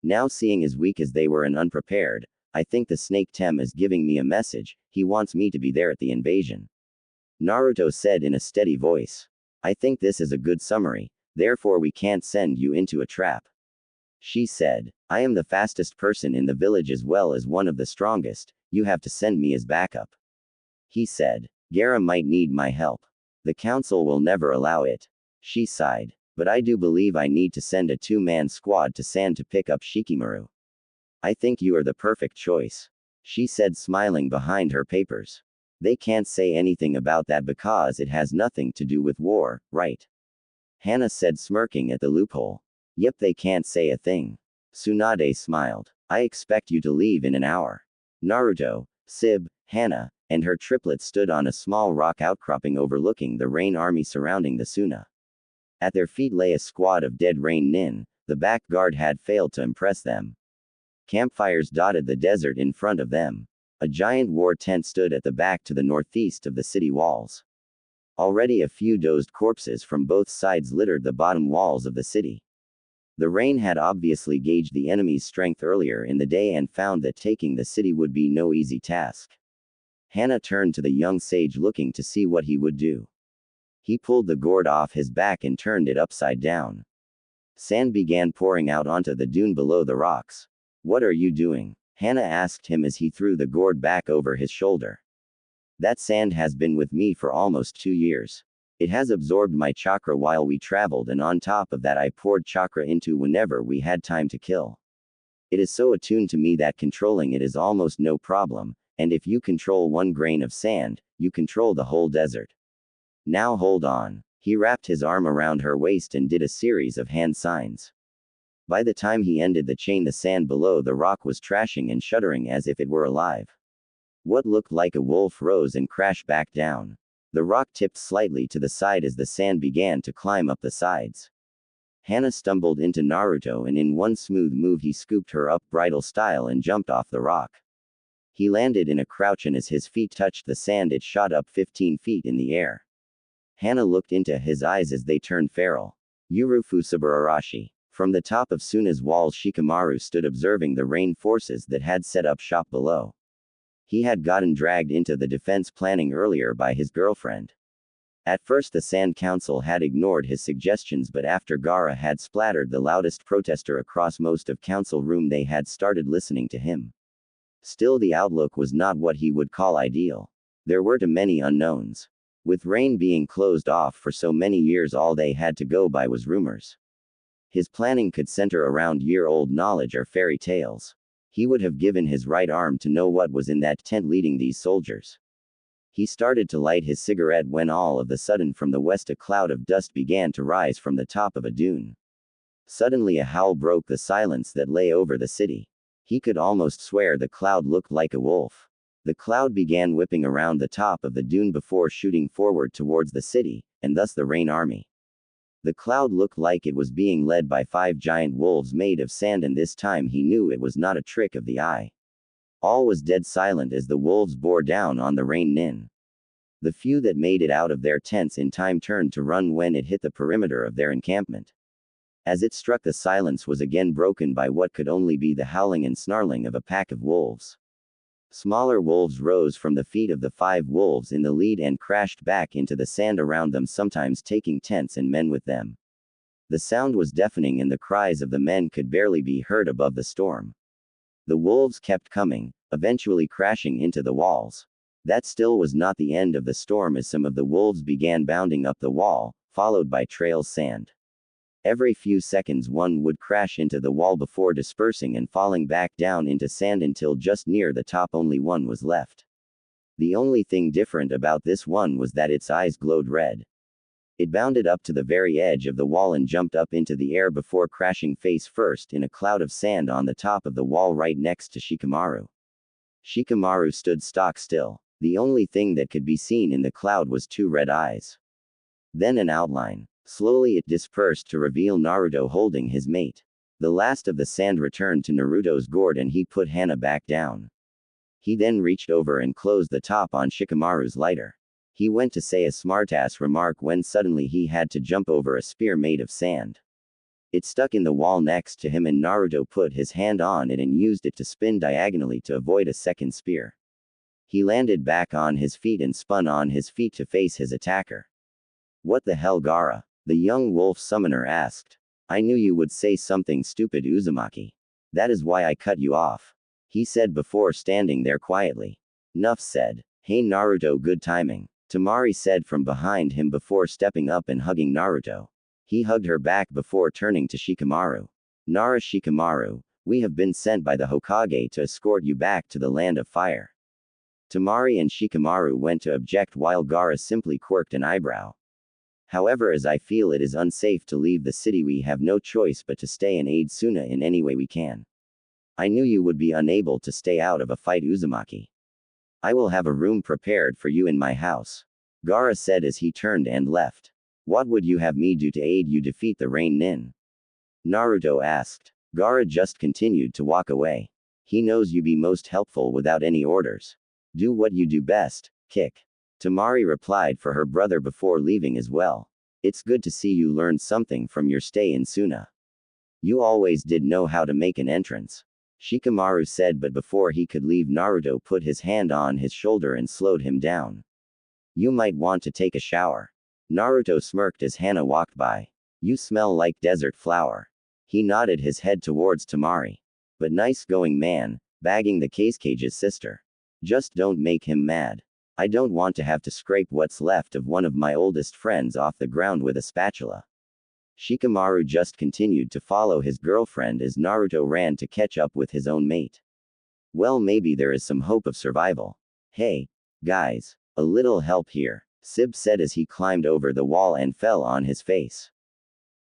Now, seeing as weak as they were and unprepared, I think the snake Tem is giving me a message. He wants me to be there at the invasion. Naruto said in a steady voice. I think this is a good summary, therefore we can't send you into a trap. She said, I am the fastest person in the village as well as one of the strongest, you have to send me as backup. He said, Gaara might need my help. The council will never allow it. She sighed. But I do believe I need to send a 2-man squad to Sand to pick up Shikamaru. I think you are the perfect choice. She said, smiling behind her papers. They can't say anything about that because it has nothing to do with war, right? Hana said, smirking at the loophole. Yep, they can't say a thing. Tsunade smiled. I expect you to leave in an hour. Naruto, Sib, Hana, and her triplets stood on a small rock outcropping overlooking the rain army surrounding the Suna. At their feet lay a squad of dead rain nin. The back guard had failed to impress them. Campfires dotted the desert in front of them. A giant war tent stood at the back to the northeast of the city walls. Already a few dozed corpses from both sides littered the bottom walls of the city. The rain had obviously gauged the enemy's strength earlier in the day and found that taking the city would be no easy task. Hana turned to the young sage, looking to see what he would do. He pulled the gourd off his back and turned it upside down. Sand began pouring out onto the dune below the rocks. What are you doing? Hana asked him as he threw the gourd back over his shoulder. That sand has been with me for almost 2 years. It has absorbed my chakra while we traveled, and on top of that I poured chakra into whenever we had time to kill. It is so attuned to me that controlling it is almost no problem, and if you control 1 grain of sand, you control the whole desert. Now hold on. He wrapped his arm around her waist and did a series of hand signs. By the time he ended the chain, the sand below the rock was trashing and shuddering as if it were alive. What looked like a wolf rose and crashed back down. The rock tipped slightly to the side as the sand began to climb up the sides. Hana stumbled into Naruto and in one smooth move he scooped her up bridal style and jumped off the rock. He landed in a crouch and as his feet touched the sand it shot up 15 feet in the air. Hana looked into his eyes as they turned feral. Yurufu Subarashi. From the top of Suna's walls Shikamaru stood observing the rain forces that had set up shop below. He had gotten dragged into the defense planning earlier by his girlfriend. At first the Sand Council had ignored his suggestions, but after Gaara had splattered the loudest protester across most of council room they had started listening to him. Still the outlook was not what he would call ideal. There were too many unknowns. With rain being closed off for so many years all they had to go by was rumors. His planning could center around year-old knowledge or fairy tales. He would have given his right arm to know what was in that tent leading these soldiers. He started to light his cigarette when all of a sudden from the west a cloud of dust began to rise from the top of a dune. Suddenly a howl broke the silence that lay over the city. He could almost swear the cloud looked like a wolf. The cloud began whipping around the top of the dune before shooting forward towards the city, and thus the rain army. The cloud looked like it was being led by 5 giant wolves made of sand, and this time he knew it was not a trick of the eye. All was dead silent as the wolves bore down on the rain nin. The few that made it out of their tents in time turned to run when it hit the perimeter of their encampment. As it struck, the silence was again broken by what could only be the howling and snarling of a pack of wolves. Smaller wolves rose from the feet of the 5 wolves in the lead and crashed back into the sand around them, sometimes taking tents and men with them. The sound was deafening and the cries of the men could barely be heard above the storm. The wolves kept coming, eventually crashing into the walls. That still was not the end of the storm as some of the wolves began bounding up the wall, followed by trails sand. Every few seconds one would crash into the wall before dispersing and falling back down into sand until just near the top only one was left. The only thing different about this one was that its eyes glowed red. It bounded up to the very edge of the wall and jumped up into the air before crashing face first in a cloud of sand on the top of the wall right next to Shikamaru. Shikamaru stood stock still. The only thing that could be seen in the cloud was two red eyes. Then an outline. Slowly it dispersed to reveal Naruto holding his mate. The last of the sand returned to Naruto's gourd and he put Hana back down. He then reached over and closed the top on Shikamaru's lighter. He went to say a smartass remark when suddenly he had to jump over a spear made of sand. It stuck in the wall next to him and Naruto put his hand on it and used it to spin diagonally to avoid a second spear. He landed back on his feet and spun on his feet to face his attacker. "What the hell, Gaara?" the young wolf summoner asked. "I knew you would say something stupid, Uzumaki. That is why I cut you off," he said before standing there quietly. Nuff said. "Hey Naruto, good timing," Temari said from behind him before stepping up and hugging Naruto. He hugged her back before turning to Shikamaru. "Nara Shikamaru, we have been sent by the Hokage to escort you back to the land of fire." Temari and Shikamaru went to object while Gaara simply quirked an eyebrow. "However, as I feel it is unsafe to leave the city, we have no choice but to stay and aid Suna in any way we can. I knew you would be unable to stay out of a fight, Uzumaki. I will have a room prepared for you in my house," Gaara said as he turned and left. "What would you have me do to aid you defeat the Rain Nin?" Naruto asked. Gaara just continued to walk away. "He knows you be most helpful without any orders. Do what you do best, kick." Temari replied for her brother before leaving as well. "It's good to see you learned something from your stay in Suna. You always did know how to make an entrance," Shikamaru said, but before he could leave, Naruto put his hand on his shoulder and slowed him down. "You might want to take a shower." Naruto smirked as Hana walked by. "You smell like desert flower." He nodded his head towards Temari. "But nice going, man, bagging the Kage's sister. Just don't make him mad. I don't want to have to scrape what's left of one of my oldest friends off the ground with a spatula." Shikamaru just continued to follow his girlfriend as Naruto ran to catch up with his own mate. "Well, maybe there is some hope of survival. Hey, guys, a little help here," Sib said as he climbed over the wall and fell on his face.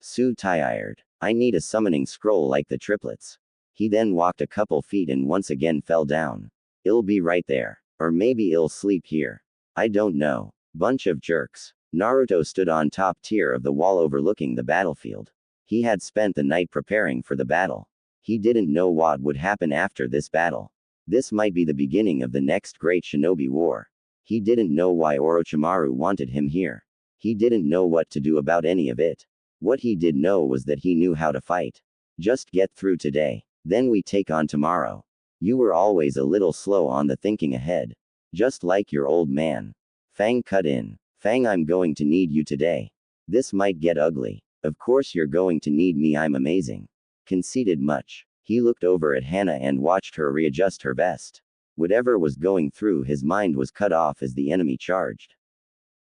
Su tired. "I need a summoning scroll like the triplets." He then walked a couple feet and once again fell down. "It'll be right there. Or maybe it'll sleep here. I don't know. Bunch of jerks." Naruto stood on top tier of the wall overlooking the battlefield. He had spent the night preparing for the battle. He didn't know what would happen after this battle. This might be the beginning of the next great shinobi war. He didn't know why Orochimaru wanted him here. He didn't know what to do about any of it. What he did know was that he knew how to fight. Just get through today. Then we take on tomorrow. You were always a little slow on the thinking ahead. Just like your old man. Fang cut in. "Fang, I'm going to need you today. This might get ugly. Of course you're going to need me, I'm amazing." Conceited much. He looked over at Hana and watched her readjust her vest. Whatever was going through his mind was cut off as the enemy charged.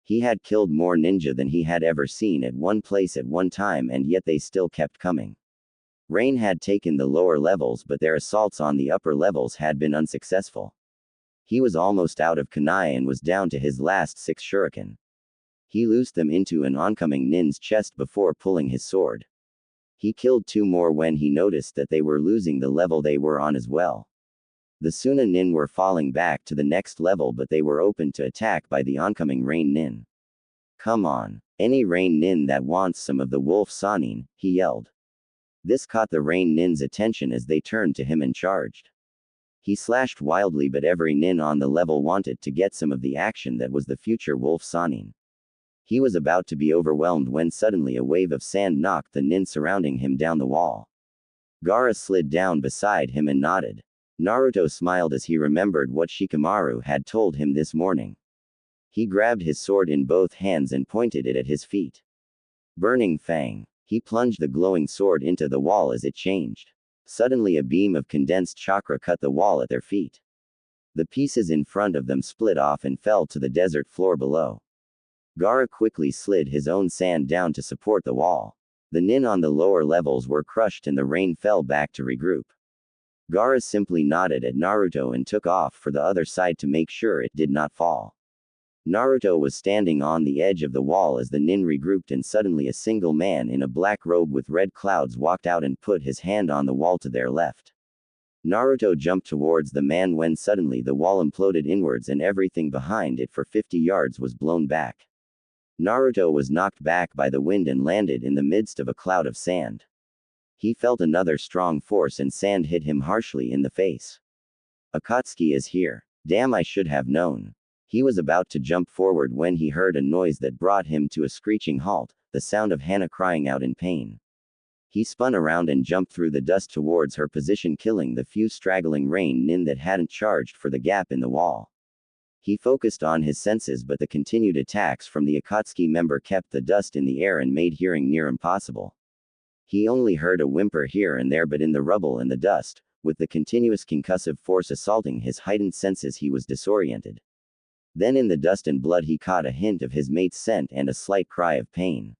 He had killed more ninja than he had ever seen at one place at one time, and yet they still kept coming. Rain had taken the lower levels, but their assaults on the upper levels had been unsuccessful. He was almost out of kunai and was down to his last 6 shuriken. He loosed them into an oncoming nin's chest before pulling his sword. He killed 2 more when he noticed that they were losing the level they were on as well. The Suna nin were falling back to the next level, but they were open to attack by the oncoming Rain nin. "Come on. Any Rain nin that wants some of the wolf sanin," he yelled. This caught the Rain nin's attention as they turned to him and charged. He slashed wildly, but every nin on the level wanted to get some of the action that was the future wolf sanin. He was about to be overwhelmed when suddenly a wave of sand knocked the nin surrounding him down the wall. Gaara slid down beside him and nodded. Naruto smiled as he remembered what Shikamaru had told him this morning. He grabbed his sword in both hands and pointed it at his feet. Burning Fang. He plunged the glowing sword into the wall as it changed. Suddenly a beam of condensed chakra cut the wall at their feet. The pieces in front of them split off and fell to the desert floor below. Gaara quickly slid his own sand down to support the wall. The nin on the lower levels were crushed and the rain fell back to regroup. Gaara simply nodded at Naruto and took off for the other side to make sure it did not fall. Naruto was standing on the edge of the wall as the nin regrouped, and suddenly a single man in a black robe with red clouds walked out and put his hand on the wall to their left. Naruto jumped towards the man when suddenly the wall imploded inwards and everything behind it for 50 yards was blown back. Naruto was knocked back by the wind and landed in the midst of a cloud of sand. He felt another strong force and sand hit him harshly in the face. Akatsuki is here. Damn, I should have known. He was about to jump forward when he heard a noise that brought him to a screeching halt, the sound of Hana crying out in pain. He spun around and jumped through the dust towards her position, killing the few straggling rain nin that hadn't charged for the gap in the wall. He focused on his senses, but the continued attacks from the Akatsuki member kept the dust in the air and made hearing near impossible. He only heard a whimper here and there, but in the rubble and the dust, with the continuous concussive force assaulting his heightened senses, he was disoriented. Then in the dust and blood he caught a hint of his mate's scent and a slight cry of pain.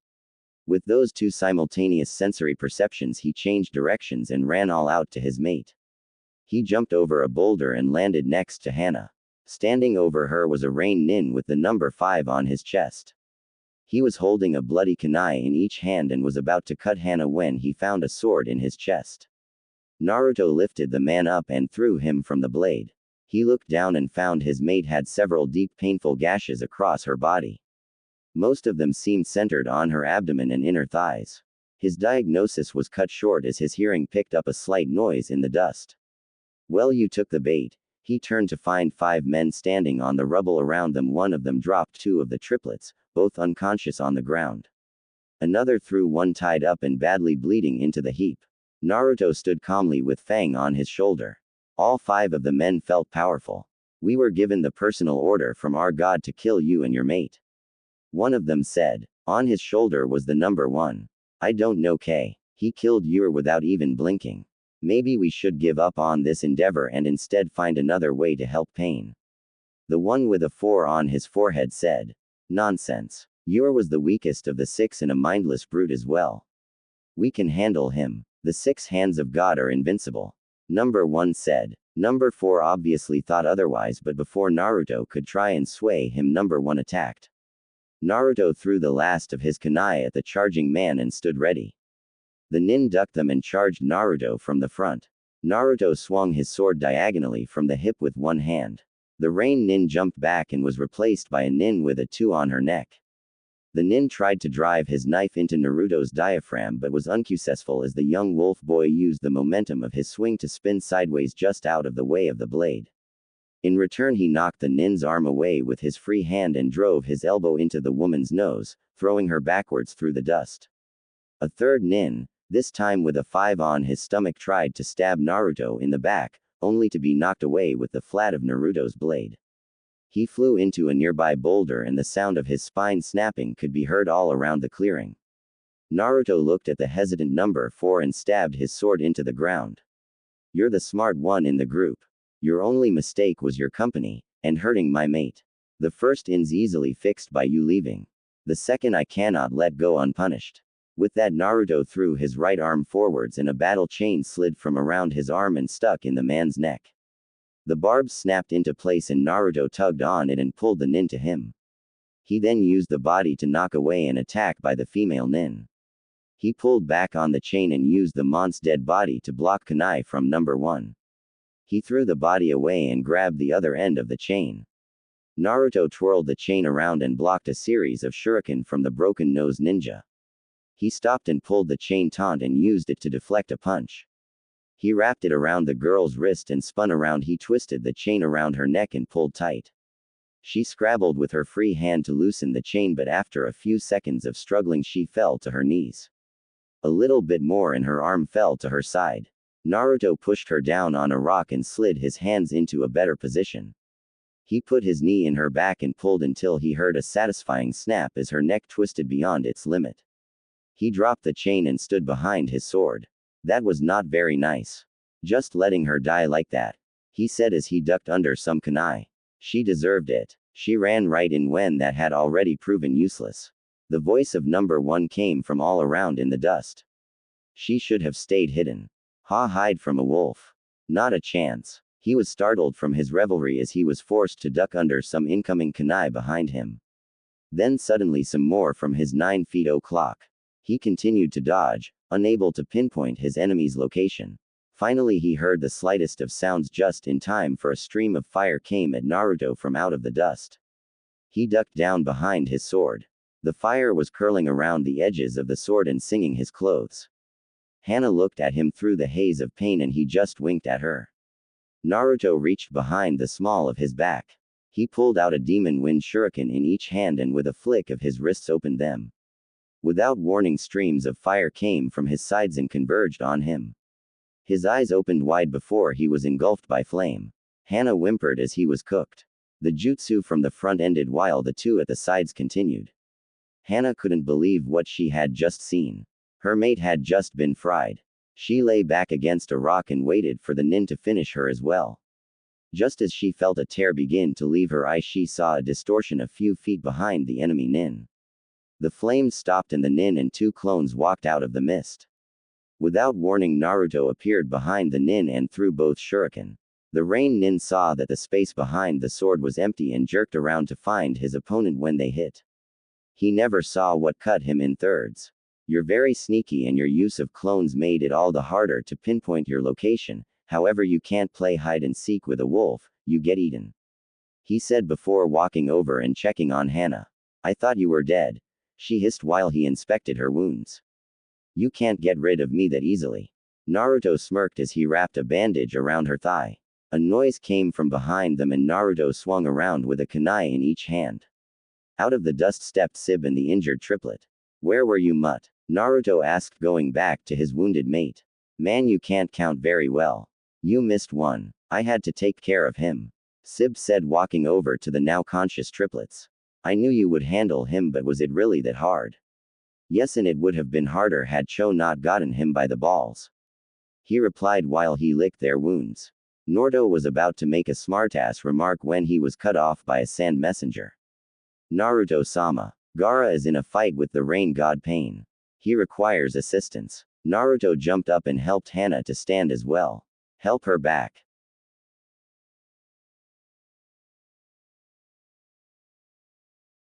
With those two simultaneous sensory perceptions, he changed directions and ran all out to his mate. He jumped over a boulder and landed next to Hana. Standing over her was a rain nin with the number 5 on his chest. He was holding a bloody kunai in each hand and was about to cut Hana when he found a sword in his chest. Naruto lifted the man up and threw him from the blade. He looked down and found his mate had several deep painful gashes across her body. Most of them seemed centered on her abdomen and inner thighs. His diagnosis was cut short as his hearing picked up a slight noise in the dust. Well, you took the bait. He turned to find 5 men standing on the rubble around them. One of them dropped 2 of the triplets, both unconscious on the ground. Another threw one tied up and badly bleeding into the heap. Naruto stood calmly with Fang on his shoulder. All 5 of the men felt powerful. We were given the personal order from our god to kill you and your mate. One of them said. On his shoulder was the number 1. I don't know, K. He killed you without even blinking. Maybe we should give up on this endeavor and instead find another way to help Pain. The one with a 4 on his forehead said. Nonsense. Yor was the weakest of the 6 and a mindless brute as well. We can handle him. The 6 hands of God are invincible. Number 1 said. Number 4 obviously thought otherwise, but before Naruto could try and sway him, number 1 attacked. Naruto threw the last of his kunai at the charging man and stood ready. The nin ducked them and charged Naruto from the front. Naruto swung his sword diagonally from the hip with one hand. The rain nin jumped back and was replaced by a nin with a 2 on her neck. The nin tried to drive his knife into Naruto's diaphragm but was unsuccessful as the young wolf boy used the momentum of his swing to spin sideways just out of the way of the blade. In return, he knocked the nin's arm away with his free hand and drove his elbow into the woman's nose, throwing her backwards through the dust. A third nin, this time with a 5 on his stomach, tried to stab Naruto in the back, only to be knocked away with the flat of Naruto's blade. He flew into a nearby boulder and the sound of his spine snapping could be heard all around the clearing. Naruto looked at the hesitant number 4 and stabbed his sword into the ground. You're the smart one in the group. Your only mistake was your company, and hurting my mate. The first in's easily fixed by you leaving. The second I cannot let go unpunished. With that, Naruto threw his right arm forwards and a battle chain slid from around his arm and stuck in the man's neck. The barbs snapped into place and Naruto tugged on it and pulled the nin to him. He then used the body to knock away an attack by the female nin. He pulled back on the chain and used the mon's dead body to block kunai from number 1. He threw the body away and grabbed the other end of the chain. Naruto twirled the chain around and blocked a series of shuriken from the broken nose ninja. He stopped and pulled the chain taut and used it to deflect a punch. He wrapped it around the girl's wrist and spun around. He twisted the chain around her neck and pulled tight. She scrabbled with her free hand to loosen the chain, but after a few seconds of struggling she fell to her knees. A little bit more and her arm fell to her side. Naruto pushed her down on a rock and slid his hands into a better position. He put his knee in her back and pulled until he heard a satisfying snap as her neck twisted beyond its limit. He dropped the chain and stood behind his sword. That was not very nice. Just letting her die like that. he said as he ducked under some kunai. She deserved it. She ran right in when that had already proven useless. The voice of number one came from all around in the dust. She should have stayed hidden. Hide from a wolf. Not a chance. He was startled from his revelry as he was forced to duck under some incoming kunai behind him. Then suddenly some more from his 9 feet clock. He continued to dodge, unable to pinpoint his enemy's location. Finally he heard the slightest of sounds just in time for a stream of fire came at Naruto from out of the dust. He ducked down behind his sword. The fire was curling around the edges of the sword and singing his clothes. Hana looked at him through the haze of pain and he just winked at her. Naruto reached behind the small of his back. He pulled out a demon wind shuriken in each hand and with a flick of his wrists opened them. Without warning, streams of fire came from his sides and converged on him. His eyes opened wide before he was engulfed by flame. Hana whimpered as he was cooked. The jutsu from the front ended while the two at the sides continued. Hana couldn't believe what she had just seen. Her mate had just been fried. She lay back against a rock and waited for the nin to finish her as well. Just as she felt a tear begin to leave her eye, she saw a distortion a few feet behind the enemy nin. The flames stopped and the nin and 2 clones walked out of the mist. Without warning, Naruto appeared behind the nin and threw both shuriken. The rain nin saw that the space behind the sword was empty and jerked around to find his opponent when they hit. He never saw what cut him in thirds. You're very sneaky and your use of clones made it all the harder to pinpoint your location. However, you can't play hide and seek with a wolf, you get eaten. He said before walking over and checking on Hana. I thought you were dead. She hissed while he inspected her wounds. You can't get rid of me that easily. Naruto smirked as he wrapped a bandage around her thigh. A noise came from behind them and Naruto swung around with a kunai in each hand. Out of the dust stepped Sib and the injured triplet. Where were you, mutt? Naruto asked, going back to his wounded mate. Man, you can't count very well. You missed one. I had to take care of him. Sib said, walking over to the now conscious triplets. I knew you would handle him, but was it really that hard? Yes, and it would have been harder had Cho not gotten him by the balls. He replied while he licked their wounds. Naruto was about to make a smartass remark when he was cut off by a sand messenger. Naruto-sama. Gaara is in a fight with the rain god Pain. He requires assistance. Naruto jumped up and helped Hana to stand as well. Help her back.